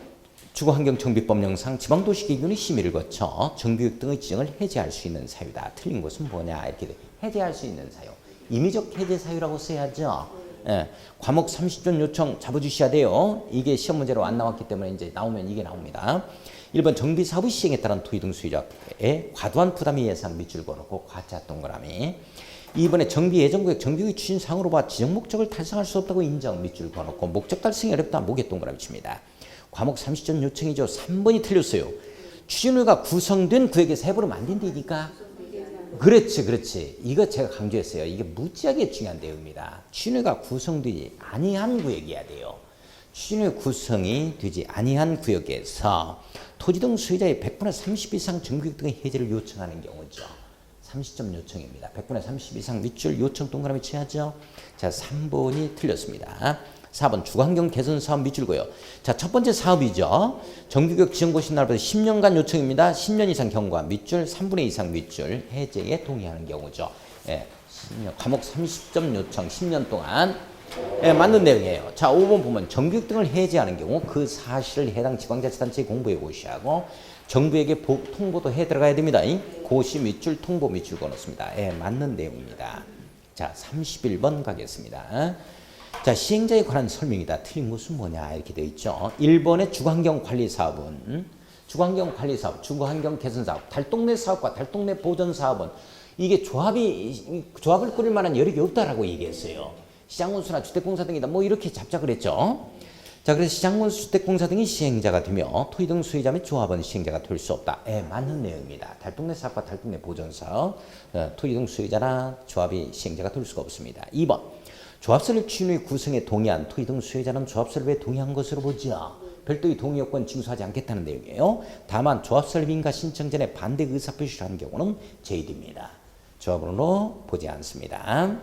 주거환경정비법령상 지방도시기준의 심의를 거쳐 정비구역 등의 지정을 해제할 수 있는 사유다. 틀린 것은 뭐냐? 이렇게 돼. 해제할 수 있는 사유. 임의적 해제 사유라고 써야죠. 예, 과목 30전 요청 잡아주셔야 돼요. 이게 시험 문제로 안 나왔기 때문에 이제 나오면 이게 나옵니다. 1번 정비 사업의 시행에 따른 토지 등 소유자의 과도한 부담이 예상 밑줄 그어놓고 과자 동그라미. 2번에 정비 예정구역 정비구역 추진상으로 봐 지정 목적을 달성할 수 없다고 인정 밑줄 그어놓고 목적 달성이 어렵다 목에 동그라미 칩니다. 과목 30전 요청이죠. 3번이 틀렸어요. 추진후가 구성된 구역에서 해버리면 안 된다니까. 그렇지, 그렇지. 이거 제가 강조했어요. 이게 무지하게 중요한 내용입니다. 추진후가 구성되지 아니한 구역이어야 돼요. 추진후의 구성이 되지 아니한 구역에서 토지 등 소유자의 100분의 30 이상 정비구역 등의 해제를 요청하는 경우죠. 30점 요청입니다. 100분의 30 이상 밑줄 요청 동그라미 쳐야죠. 자, 3번이 틀렸습니다. 4번 주거환경 개선 사업 밑줄고요. 자, 첫 번째 사업이죠. 정비구역 지정고시 날부터 10년간 요청입니다. 10년 이상 경과 밑줄 3분의 2 이상 밑줄 해제에 동의하는 경우죠. 예, 10년, 과목 30점 요청 10년 동안 예, 맞는 내용이에요. 자, 5번 보면 정비구역 등을 해제하는 경우 그 사실을 해당 지방자치단체에 공부해 고시하고 정부에게 통보도 해 들어가야 됩니다. 고시 밑줄 통보 밑줄 그어놓습니다. 예, 맞는 내용입니다. 자, 31번 가겠습니다. 자, 시행자에 관한 설명이다. 틀린 것은 뭐냐 이렇게 되어 있죠. 1번의 주거환경관리사업은 주거환경관리사업, 주거환경개선사업, 달동네 사업과 달동네 보전사업은 이게 조합을 꾸릴 만한 여력이 없다라고 얘기했어요. 시장군수나 주택공사 등이다 뭐 이렇게 잡작을 했죠. 자, 그래서 시장군수 주택공사 등이 시행자가 되며 토지 등 소유자 및 조합은 시행자가 될 수 없다. 예, 맞는 내용입니다. 달동네 사업과 달동네 보전사업, 토지 등 소유자나 조합이 시행자가 될 수가 없습니다. 2번 조합설립 추진의 구성에 동의한 토지 등 소유자는 조합설립에 동의한 것으로 보죠. 별도의 동의 요건 징수하지 않겠다는 내용이에요. 다만 조합설립 인가 신청 전에 반대 의사표시를 한 경우는 제외됩니다. 조합으로 보지 않습니다.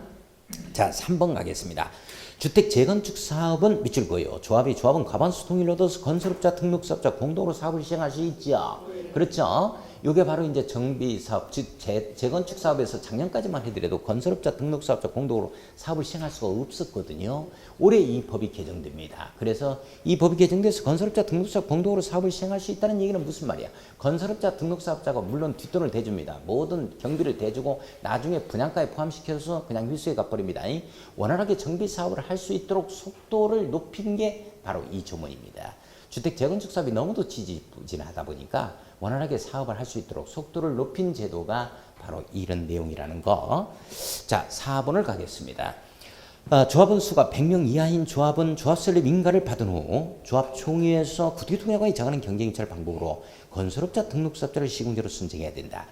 자, 3번 가겠습니다. 주택 재건축 사업은 밑줄 그어요. 조합은 과반수 동의를 얻어서 건설업자, 등록사업자 공동으로 사업을 시행할 수 있죠. 그렇죠. 이게 바로 이제 정비 사업, 즉 재건축 사업에서 작년까지만 해더라도 건설업자 등록사업자 공동으로 사업을 시행할 수가 없었거든요. 올해 이 법이 개정됩니다. 그래서 이 법이 개정돼서 건설업자 등록사업 공동으로 사업을 시행할 수 있다는 얘기는 무슨 말이야? 건설업자 등록사업자가 물론 뒷돈을 대줍니다. 모든 경비를 대주고 나중에 분양가에 포함시켜서 그냥 휘수에 가버립니다. 원활하게 정비 사업을 할 수 있도록 속도를 높인 게 바로 이 조문입니다. 주택 재건축 사업이 너무도 지지부진하다 보니까 원활하게 사업을 할 수 있도록 속도를 높인 제도가 바로 이런 내용이라는 거. 자, 4번을 가겠습니다. 조합원 수가 100명 이하인 조합은 조합설립 인가를 받은 후 조합 총회에서 구태통양관이 정하는 경쟁입찰 방법으로 건설업자 등록사업자를 시공자로 선정해야 된다.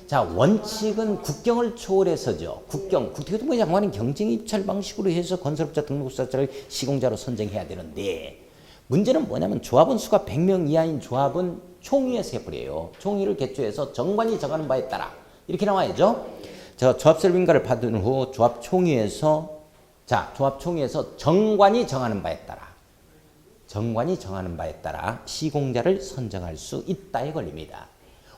자, 원칙은 국경을 초월해서죠. 국토교통부 장관은 경쟁입찰 방식으로 해서 건설업자 등록사업자를 시공자로 선정해야 되는데 문제는 뭐냐면 조합원 수가 100명 이하인 조합은 총회에서 해버려요. 총회를 개최해서 정관이 정하는 바에 따라 이렇게 나와야죠. 조합설립인가를 받은 후 조합 총회에서 정관이 정하는 바에 따라 시공자를 선정할 수 있다에 걸립니다.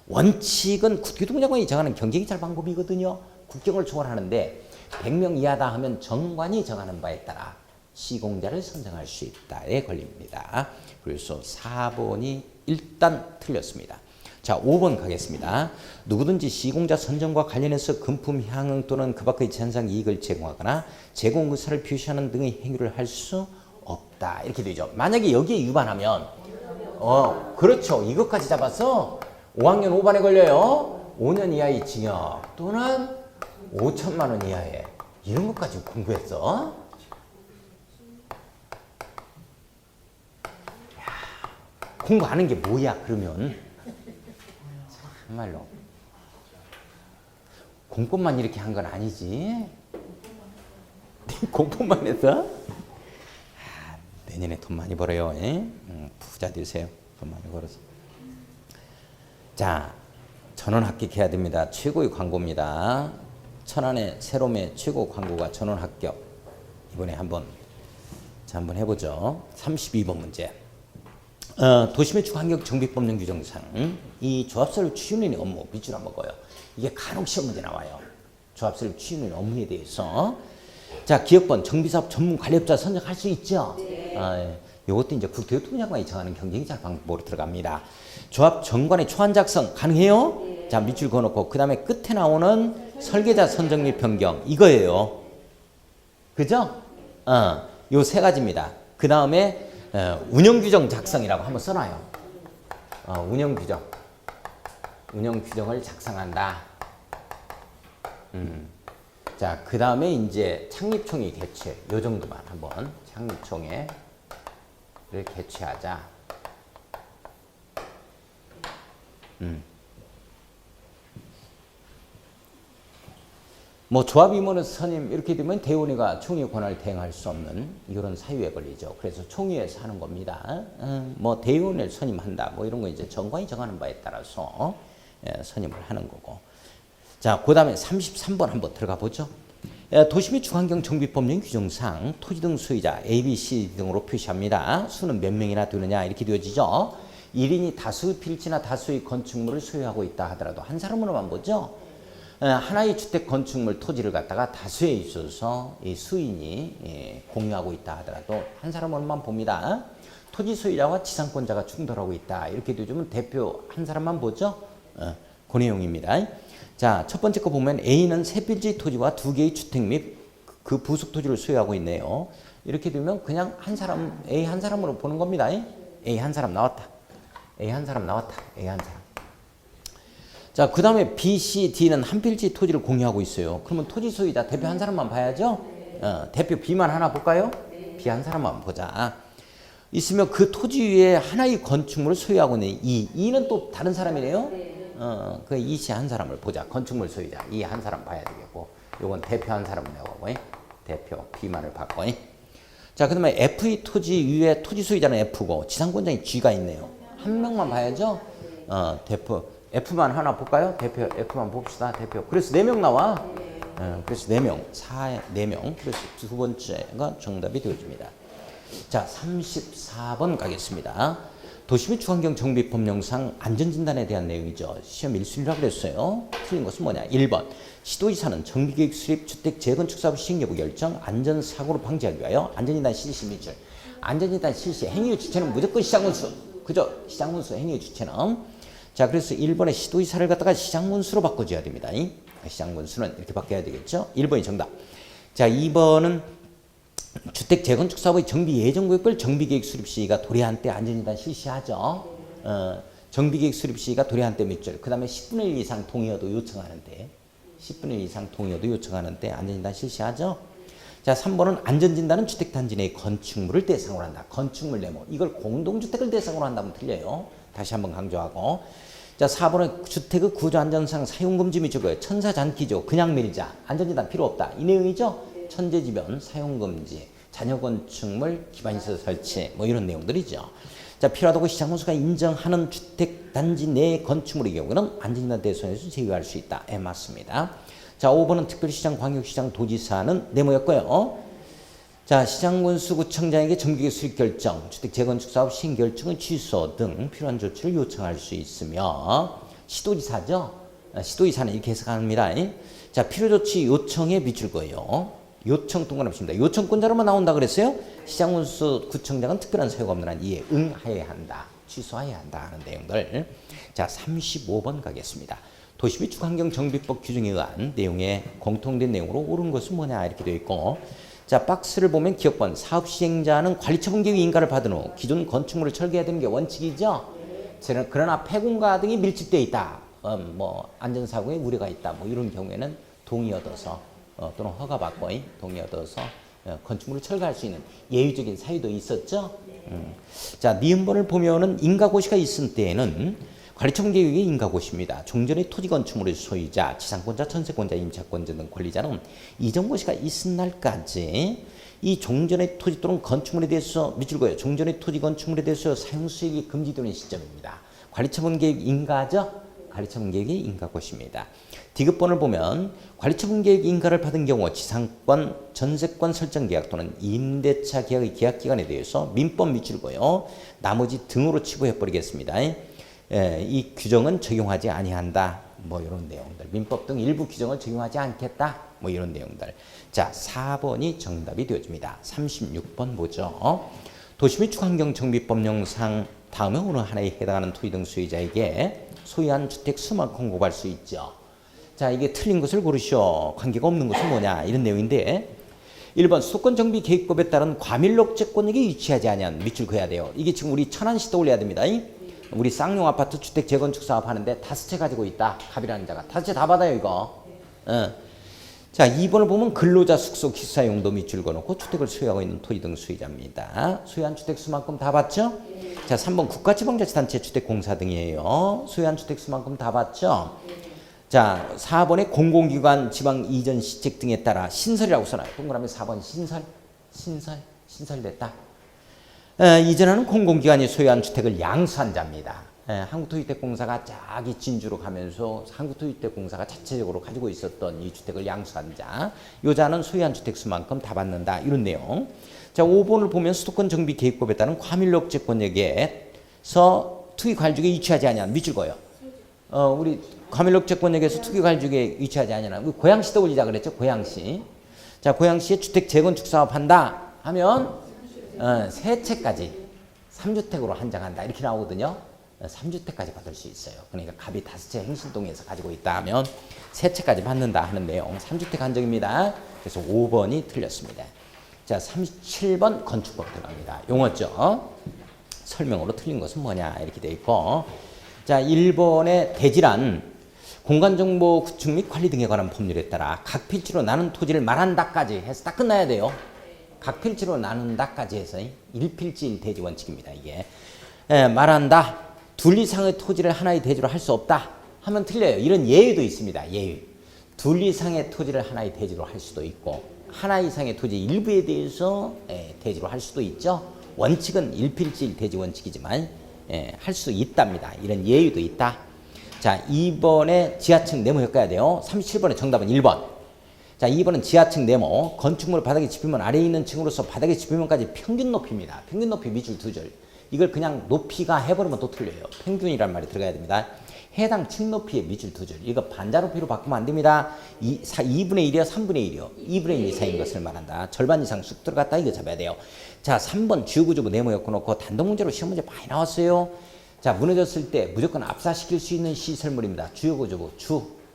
원칙은 국토교통부 정하는 경쟁입찰 방법이거든요. 국경을 초월하는데 100명 이하다 하면 정관이 정하는 바에 따라 시공자를 선정할 수 있다에 걸립니다. 그래서 4번이 일단 틀렸습니다. 자, 5번 가겠습니다. 누구든지 시공자 선정과 관련해서 금품 향응 또는 그 밖의 전상 이익을 제공하거나 제공 의사를 표시하는 등의 행위를 할 수 없다. 이렇게 되죠. 만약에 여기에 위반하면 그렇죠. 이것까지 잡아서 5학년 5반에 걸려요. 5년 이하의 징역 또는 5천만 원 이하의 이런 것까지 공부했어. 공부하는 게 뭐야 그러면 정말로 공법만 이렇게 한 건 아니지. 공법만 해서 내년에 돈 많이 벌어요. 부자 되세요. 돈 많이 벌어서. 자, 전원 합격해야 됩니다. 최고의 광고입니다. 천안의 새롬의 최고 광고가 전원 합격. 이번에 한번 해보죠. 32번 문제. 도시매축 환경 정비법령 규정상 이 조합설립 취준인의 업무 밑줄 한번 먹어요. 이게 간혹 시험 문제 나와요. 조합설립 취준인의 업무에 대해서. 자, 기업번 정비사업 전문 관리업자 선정할 수 있죠. 이것도 이제 국토교통부장관이 정하는 경쟁입찰 방법으로 들어갑니다. 조합 정관의 초안 작성 가능해요? 자, 밑줄 그어놓고 그 다음에 끝에 나오는 설계자 선정 및 변경 이거예요. 그죠? 요 세 가지입니다. 그 다음에 운영규정 작성이라고 한번 써놔요. 운영규정을 작성한다. 자, 그 다음에 이제 창립총회 개최 요 정도만 한번 창립총회를 개최하자. 뭐 조합 임원의 선임 이렇게 되면 대원회가 총회 권한을 대행할 수 없는 이런 사유에 걸리죠. 그래서 총회에서 하는 겁니다. 뭐 대원을 선임한다 뭐 이런 거 이제 정관이 정하는 바에 따라서 선임을 하는 거고. 자, 그 다음에 33번 한번 들어가 보죠. 도시매축 환경 정비법령 규정상 토지 등 소유자 A, B, C 등으로 표시합니다. 수는 몇 명이나 되느냐 이렇게 되어지죠. 1인이 다수의 필지나 다수의 건축물을 소유하고 있다 하더라도 한 사람으로만 보죠. 하나의 주택 건축물 토지를 갖다가 다수에 있어서 이 수인이 공유하고 있다 하더라도 한 사람으로만 봅니다. 토지 소유자와 지상권자가 충돌하고 있다 이렇게 되어주면 대표 한 사람만 보죠. 그 내용입니다. 자, 첫 번째 거 보면 A는 세 필지 토지와 두 개의 주택 및 그 부속 토지를 소유하고 있네요. 이렇게 되면 그냥 한 사람, A 한 사람으로 보는 겁니다. A 한 사람 나왔다. A 한 사람 나왔다. A 한 사람. 자, 그 다음에 B, C, D는 한 필지 토지를 공유하고 있어요. 그러면 토지 소유자 대표 한 사람만 봐야죠. 대표 B만 하나 볼까요? B 한 사람만 보자. 있으면 그 토지 위에 하나의 건축물을 소유하고 있는 E. E는 또 다른 사람이네요. 그 E 씨 한 사람을 보자. 건축물 소유자 E 한 사람 봐야 되겠고, 요건 대표 한 사람을 내고, 대표 B만을 받고. 자, 그 다음에 F의 토지 위에 토지 소유자는 F고 지상권자인 G가 있네요. 한 명만 봐야죠. 대표 F만 하나 볼까요? 대표 F만 봅시다. 대표. 그래서 4명 나와. 그래서 4명, 4명. 그래서 두 번째가 정답이 되어집니다. 자, 34번 가겠습니다. 도시 및 주환경 정비 법령상 안전진단에 대한 내용이죠. 시험 1순위라고 그랬어요. 틀린 것은 뭐냐? 1번. 시도지사는 정비계획 수립, 주택 재건축 사업 시행 여부 결정, 안전사고를 방지하기 위하여 안전진단 실시 미출. 안전진단 실시, 행위의 주체는 무조건 시장문수. 그죠? 시장문수, 행위의 주체는. 자, 그래서 1번에 시도지사를 갖다가 시장문수로 바꿔줘야 됩니다. 시장문수는 이렇게 바뀌어야 되겠죠? 1번이 정답. 자, 2번은 주택 재건축 사업의 정비 예정구역별 정비계획 수립 시가 도래한 때 안전진단 실시하죠. 정비계획 수립 시가 도래한 때 몇 절. 그 다음에 10분의 1 이상 동의어도 요청하는데 10분의 1 이상 동의어도 요청하는데 안전진단 실시하죠. 자, 3번은 안전진단은 주택단지 내 건축물을 대상으로 한다. 건축물 네모. 이걸 공동주택을 대상으로 한다면 틀려요. 다시 한번 강조하고. 자, 4번은 주택의 구조안전상 사용금지 및 주거 천사잔기죠. 그냥 밀자. 안전진단 필요 없다. 이 내용이죠. 천재지변, 사용금지, 자녀 건축물, 기반시설 설치 뭐 이런 내용들이죠. 자, 필요하다고 시장문수가 인정하는 주택단지 내 건축물의 경우는 안전진단 대상에서 제외할 수 있다. 맞습니다. 자, 5번은 특별시장, 광역시장, 도지사는 네모였고요. 자, 시장군수구청장에게 정비계획 수립 결정, 주택 재건축 사업 시행 결정의 취소 등 필요한 조치를 요청할 수 있으며 시도지사죠. 시도지사는 이렇게 해석합니다. 자, 필요조치 요청에 미칠 거예요. 요청 동그라미입니다. 요청권자로만 나온다 그랬어요. 시장군수 구청장은 특별한 사유가 없는 한 이에 응하여야 한다. 취소해야 한다 하는 내용들. 자, 35번 가겠습니다. 도시 및 주환경정비법 규정에 의한 내용에 공통된 내용으로 옳은 것은 뭐냐 이렇게 되어 있고, 자, 박스를 보면 기업번 사업 시행자는 관리처분계획 인가를 받은 후 기존 건축물을 철거해야 되는 게 원칙이죠. 그러나 폐공가 등이 밀집되어 있다. 뭐 안전사고에 우려가 있다. 뭐 이런 경우에는 동의 얻어서 또는 허가받고 동의 얻어서 건축물을 철거할 수 있는 예외적인 사유도 있었죠. 자, 니은번을 보면은 인가고시가 있을 때에는 관리처분계획의 인가고시입니다. 종전의 토지 건축물의 소유자, 지상권자, 전세권자, 임차권자 등 권리자는 이전고시가 있은 날까지 이 종전의 토지 또는 건축물에 대해서 미줄거예요. 종전의 토지 건축물에 대해서 사용수익이 금지되는 시점입니다. 관리처분계획 인가죠. 관리처분계획의 인가고시입니다. 디귿번을 보면 관리처분계획 인가를 받은 경우 지상권, 전세권 설정계약 또는 임대차 계약의 계약기간에 대해서 민법 미줄거예요. 나머지 등으로 치부해버리겠습니다. 이 규정은 적용하지 아니한다. 뭐 이런 내용들. 민법 등 일부 규정을 적용하지 않겠다. 뭐 이런 내용들. 자, 4번이 정답이 되어집니다. 36번 보죠. 도시 및 주환경정비법령상 다음에 어느 하나에 해당하는 토지 등 소유자에게 소유한 주택 수만 공급할 수 있죠. 자, 이게 틀린 것을 고르시오. 관계가 없는 것은 뭐냐 이런 내용인데, 1번 수도권정비계획법에 따른 과밀록채권에게 위치하지 아니한 밑줄 그어야 돼요. 이게 지금 우리 천안시 떠올려야 됩니다. 우리 쌍용 아파트 주택 재건축 사업 하는데 5채 가지고 있다. 갑이라는 자가 5채 다 받아요 이거. 자, 2번을 보면 근로자 숙소 기숙사 용도 밑줄 그어놓고 주택을 소유하고 있는 토지 등 소유자입니다. 소유한 주택 수만큼 다 받죠? 자, 3번 국가지방자치단체 주택공사 등이에요. 소유한 주택 수만큼 다 받죠? 자, 4번에 공공기관 지방 이전 시책 등에 따라 신설이라고 써놔요. 동그라미 4번 신설됐다. 이전하는 공공기관이 소유한 주택을 양수한 자입니다. 한국토지주택공사가 자기 진주로 가면서 한국토지주택공사가 자체적으로 가지고 있었던 이 주택을 양수한 자, 요 자는 소유한 주택 수만큼 다 받는다. 이런 내용. 자, 5번을 보면 수도권 정비계획법에 따른 과밀록채권역에서 투기관리주택에 위치하지 아니한 밑줄 그어요. 우리 과밀록채권역에서 투기관리주택에 위치하지 아니한 고양시 떠올리자 그랬죠. 고양시. 자, 고양시에 주택 재건축 사업 한다 하면 3채까지 3주택으로 한정한다 이렇게 나오거든요. 3주택까지 받을 수 있어요. 그러니까 갑이 5채 행신동에서 가지고 있다 하면 3채까지 받는다 하는 내용. 3주택 한정입니다. 그래서 5번이 틀렸습니다. 자, 37번 건축법 들어갑니다. 용어죠. 설명으로 틀린 것은 뭐냐 이렇게 돼 있고, 자, 1번의 대지란 공간정보 구축 및 관리 등에 관한 법률에 따라 각 필지로 나눈 토지를 말한다까지 해서 딱 끝나야 돼요. 각 필지로 나눈다까지 해서 1필지 1대지 원칙입니다. 이게 말한다. 둘 이상의 토지를 하나의 대지로 할 수 없다 하면 틀려요. 이런 예외도 있습니다. 예외. 둘 이상의 토지를 하나의 대지로 할 수도 있고 하나 이상의 토지 일부에 대해서 대지로 할 수도 있죠. 원칙은 1필지 1대지 원칙이지만 할 수 있답니다. 이런 예외도 있다. 자, 2번에 지하층 네모 엮어야 돼요. 37번의 정답은 1번. 자, 2번은 지하층 네모. 건축물 바닥에 집히면 아래에 있는 층으로서 바닥에 집히면까지 평균 높이입니다. 평균 높이 밑줄 2줄. 이걸 그냥 높이가 해버리면 또 틀려요. 평균이란 말이 들어가야 됩니다. 해당 층 높이의 밑줄 두 줄. 이거 반자 높이로 바꾸면 안 됩니다. 2분의 1이요? 3분의 1이요? 2분의 1 이상인 것을 말한다. 절반 이상 쑥 들어갔다 이거 잡아야 돼요. 자, 3번 주구주구 네모 엮어놓고 단독 문제로 시험 문제 많이 나왔어요. 자, 무너졌을 때 무조건 압사시킬 수 있는 시설물입니다. 주구주구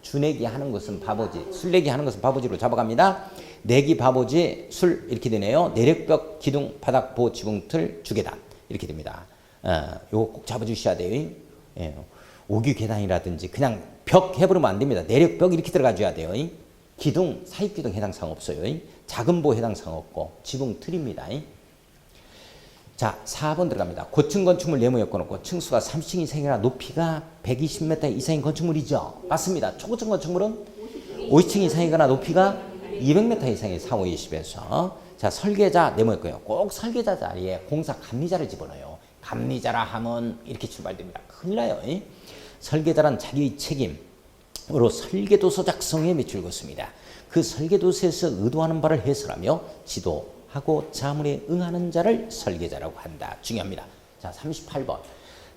주내기 하는 것은 바보지, 술내기 하는 것은 바보지로 잡아갑니다. 내기 바보지, 술 이렇게 되네요. 내력벽, 기둥, 바닥, 보, 지붕, 틀, 주계단 이렇게 됩니다. 요거 꼭 잡아주셔야 돼요. 예. 오규 계단이라든지 그냥 벽 해버리면 안 됩니다. 내력벽 이렇게 들어가줘야 돼요. 기둥, 사입기둥 해당사항 없어요. 작은 보 해당사항 없고 지붕, 틀입니다. 자, 4번 들어갑니다. 고층 건축물 네모 엮어놓고 층수가 30층 이상이나 높이가 120m 이상인 건축물이죠. 맞습니다. 초고층 건축물은 50층 이상이거나 높이가 200m 이상의 4, 5, 20에서 자, 설계자 네모 엮어요. 꼭 설계자 자리에 공사 감리자를 집어넣어요. 감리자라 하면 이렇게 출발됩니다. 큰일 나요. 설계자란 자기의 책임으로 설계도서 작성에 매출 것입니다. 그 설계도서에서 의도하는 바를 해설하며 지도하고 자문에 응하는 자를 설계자라고 한다. 중요합니다. 자, 38번.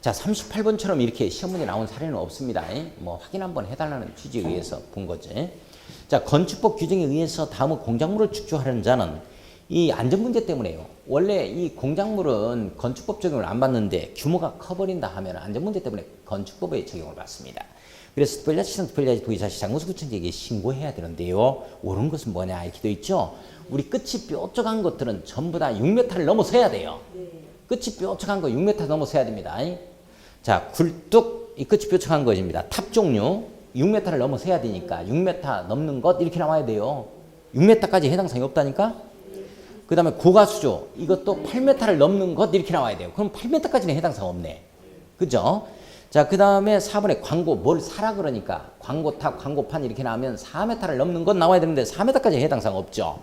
자, 38번처럼 이렇게 시험 문제 나온 사례는 없습니다. 뭐 확인 한번 해달라는 취지에 의해서 본 거지. 자, 건축법 규정에 의해서 다음의 공작물을 축조하는 자는 이 안전 문제 때문에요. 원래 이 공작물은 건축법 적용을 안 받는데 규모가 커버린다 하면 안전 문제 때문에 건축법의 적용을 받습니다. 그래서 특별자치상, 특별자치, 도의자치, 장군수구청장에게 신고해야 되는데요. 옳은 것은 뭐냐 이렇게 되어 있죠. 우리 끝이 뾰족한 것들은 전부 다 6m를 넘어서야 돼요. 끝이 뾰족한 거 6m 넘어서야 됩니다. 자, 굴뚝 이 끝이 뾰족한 것입니다. 탑 종류 6m를 넘어서야 되니까 6m 넘는 것 이렇게 나와야 돼요. 6m까지 해당 사항이 없다니까. 그 다음에 고가수조 이것도 8m를 넘는 것 이렇게 나와야 돼요. 그럼 8m까지는 해당 사항 없네. 그죠? 자, 그 다음에 4번에 광고 뭘 사라 그러니까 광고탑, 광고판 이렇게 나오면 4m를 넘는 것 나와야 되는데 4m까지 해당 사항 없죠.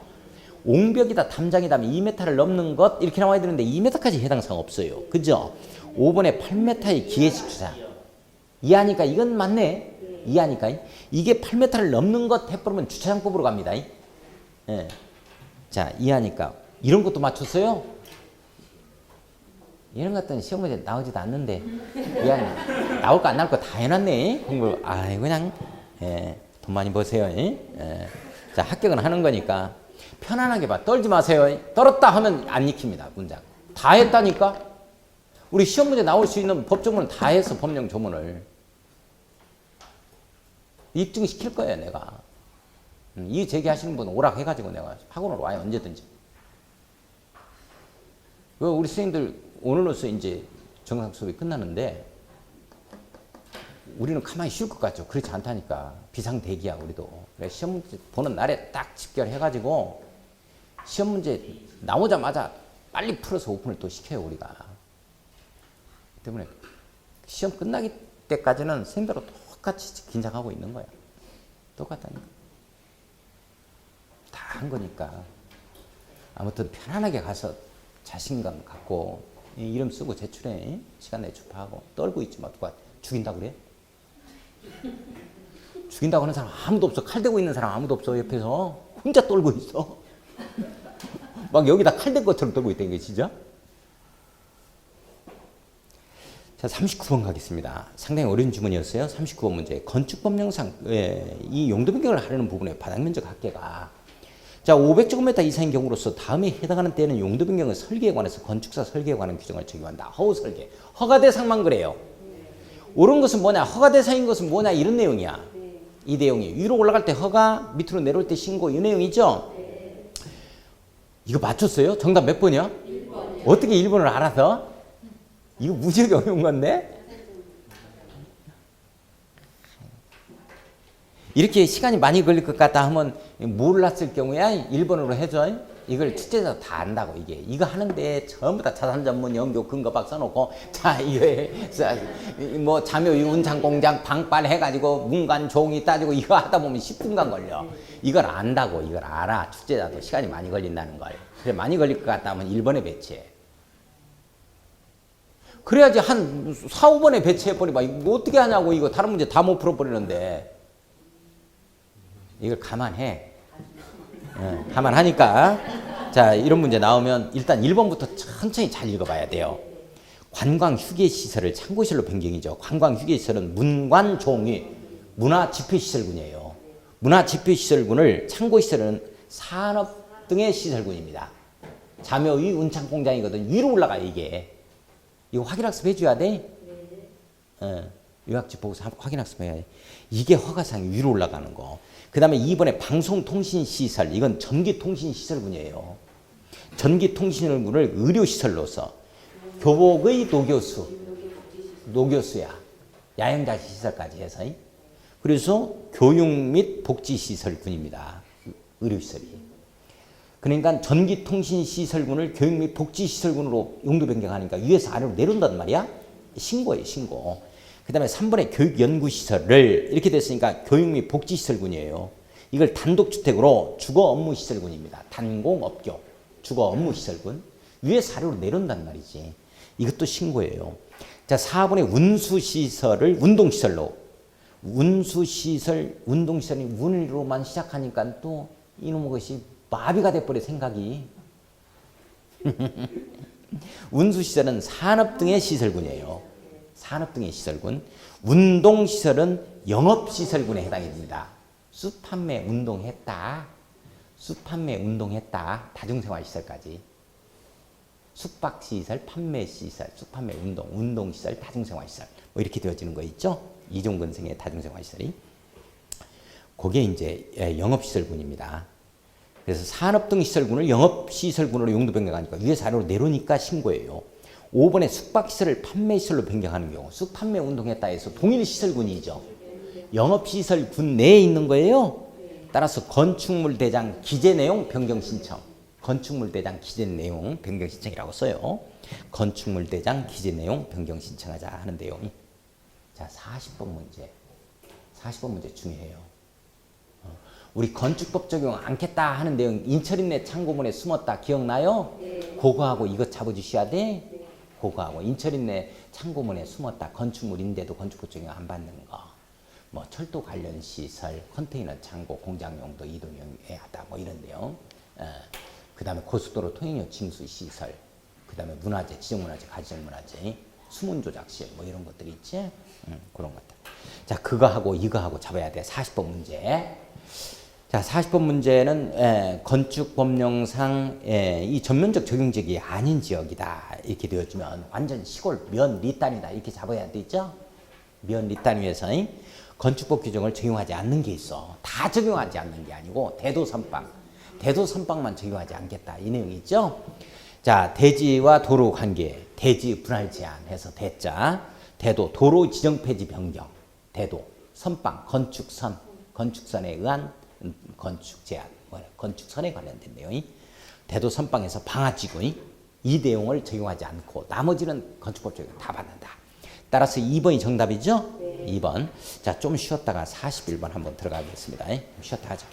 옹벽이다, 담장이다, 2m를 넘는 것 이렇게 나와야 되는데 2m까지 해당 사항 없어요. 그죠? 5번에 8m의 기계식 주차. 이해하니까 이건 맞네. 이해하니까 이게 8m를 넘는 것 해버리면 주차장법으로 갑니다. 예. 자, 이해하니까 이런 것도 맞췄어요? 이런 것들은 시험 문제 나오지도 않는데 이해하니까 나올까 안 나올까 다 해놨네. 공부 아이 그냥 예, 돈 많이 버세요. 예. 자, 합격은 하는 거니까 편안하게 봐. 떨지 마세요. 떨었다 하면 안 익힙니다. 문장 다 했다니까. 우리 시험 문제 나올 수 있는 법조문은 다 해서 법령 조문을 입증시킬 거예요. 내가 이 제기하시는 분은 오락해가지고 내가 학원으로 와요. 언제든지. 우리 선생님들 오늘로써 이제 정상 수업이 끝나는데 우리는 가만히 쉴 것 같죠. 그렇지 않다니까. 비상대기야 우리도. 그래, 시험 문제 보는 날에 딱 집결해가지고 시험 문제 나오자마자 빨리 풀어서 오픈을 또 시켜요. 우리가. 때문에 시험 끝나기 때까지는 선생님들하고 똑같이 긴장하고 있는 거야. 똑같다니까. 다 한 거니까. 아무튼 편안하게 가서 자신감 갖고 이름 쓰고 제출해. 시간 내 주파하고. 떨고 있지 마. 누가 죽인다고 그래? 죽인다고 하는 사람 아무도 없어. 칼 대고 있는 사람 아무도 없어. 옆에서 혼자 떨고 있어. 막 여기다 칼 댄 것처럼 떨고 있다는 게 진짜. 자, 39번 가겠습니다. 상당히 어려운 주문이었어요. 39번 문제. 건축법령상 이 용도 변경을 하려는 부분에 바닥 면적 합계가 자, 500제곱미터 이상인 경우로서 다음에 해당하는 때는 용도 변경은 설계에 관해서 건축사 설계에 관한 규정을 적용한다. 허우 설계. 허가 대상만 그래요. 옳은 것은 뭐냐? 허가 대상인 것은 뭐냐? 이런 내용이야. 이 내용이. 위로 올라갈 때 허가, 밑으로 내려올 때 신고 이 내용이죠? 이거 맞췄어요? 정답 몇 번이야? 1번이요. 어떻게 1번을 알아서? 이거 무지하게 어려운 건데? 이렇게 시간이 많이 걸릴 것 같다 하면 몰랐을 경우에 1번으로 해줘. 이걸 출제자도 다 안다고 이게. 이거 하는데 전부 다 자산 전문 연교 근거박 써놓고 자, 이거 뭐 자묘 운창 공장 방빨 해가지고 문간 종이 따지고 이거 하다 보면 10분간 걸려. 이걸 안다고. 이걸 알아. 출제자도 시간이 많이 걸린다는 걸. 그래 많이 걸릴 것 같다 하면 1번에 배치해. 그래야지 한 4, 5번에 배치해버리면 이거 어떻게 하냐고. 이거 다른 문제 다 못 풀어버리는데. 이걸 감안해. 감안하니까. 자, 이런 문제 나오면 일단 1번부터 천천히 잘 읽어봐야 돼요. 관광 휴게 시설을 창고 시설로 변경이죠. 관광 휴게 시설은 문관 종이 문화 집회 시설군이에요. 문화 집회 시설군을 창고 시설은 산업 등의 시설군입니다. 자묘위 운창 공장이거든. 위로 올라가 이게. 이거 확인학습 해줘야 돼. 요약집 보고서 확인학습 해야 돼. 이게 허가상이 위로 올라가는 거. 그 다음에 2번에 방송통신시설. 이건 전기통신시설군이에요. 전기통신시설군을 의료시설로서 교복의 노교수야. 야영자시설까지 해서. 그래서 교육 및 복지시설군입니다. 의료시설이. 그러니까 전기통신시설군을 교육 및 복지시설군으로 용도 변경하니까 위에서 아래로 내려온단 말이야. 신고예요, 신고. 그 다음에 3번에 교육연구시설을 이렇게 됐으니까 교육 및 복지시설군이에요. 이걸 단독주택으로 주거업무시설군입니다. 단공업교, 주거업무시설군. 위에서 아래로 내려온단 말이지. 이것도 신고예요. 자, 4번에 운수시설을 운동시설로. 운수시설, 운동시설이 운으로만 시작하니까 또 이놈의 것이 마비가 돼버려 생각이. 운수시설은 산업 등의 시설군이에요. 산업 등의 시설군. 운동시설은 영업시설군에 해당이 됩니다. 수판매 운동했다. 수판매 운동했다. 다중생활시설까지. 숙박시설, 판매시설, 숙판매 운동, 운동시설, 다중생활시설. 뭐 이렇게 되어지는 거 있죠? 이종근생의 다중생활시설이. 그게 이제 영업시설군입니다. 그래서 산업 등 시설군을 영업시설군으로 용도 변경하니까 위에서 아래로 내려오니까 신고예요. 5번에 숙박시설을 판매시설로 변경하는 경우. 숙판매 운동했다 해서 동일시설군이죠. 영업시설군 내에 있는 거예요. 따라서 건축물대장 기재내용 변경신청. 건축물대장 기재내용 변경신청이라고 써요. 건축물대장 기재내용 변경신청하자 하는 내용이. 자, 40번 문제. 40번 문제 중요해요. 우리 건축법 적용 않겠다 하는 내용 인처리내 창고문에 숨었다 기억나요? 네. 그거하고 이거 잡아주셔야 돼. 네. 그거하고 인처리내 창고문에 숨었다 건축물인데도 건축법 적용 안 받는 거. 뭐 철도 관련 시설, 컨테이너 창고, 공장 용도 이동해야 하다 뭐 이런 내용. 그 다음에 고속도로 통행료 징수 시설. 그 다음에 문화재, 지정문화재, 가지정문화재, 수문조작실 뭐 이런 것들이 있지. 그런 것들. 자, 그거하고 이거하고 잡아야 돼. 40번 문제. 자, 40번 문제는 건축법령상 이 전면적 적용지역이 아닌 지역이다 이렇게 되어주면 완전 시골 면 리단이다 이렇게 잡아야 되죠. 면 리단 위에서 건축법 규정을 적용하지 않는 게 있어. 다 적용하지 않는 게 아니고 대도선방만 적용하지 않겠다 이 내용이 있죠. 자, 대지와 도로 관계, 대지 분할 제한해서 대자, 대도, 도로 지정 폐지 변경, 대도, 선방, 건축선, 건축선에 의한 건축 제한, 건축선에 관련된 내용이 대도 선방에서 방화지구 이 내용을 적용하지 않고 나머지는 건축법 적용 다 받는다. 따라서 2번이 정답이죠? 네. 2번. 자, 좀 쉬었다가 41번 한번 들어가겠습니다. 쉬었다 하죠.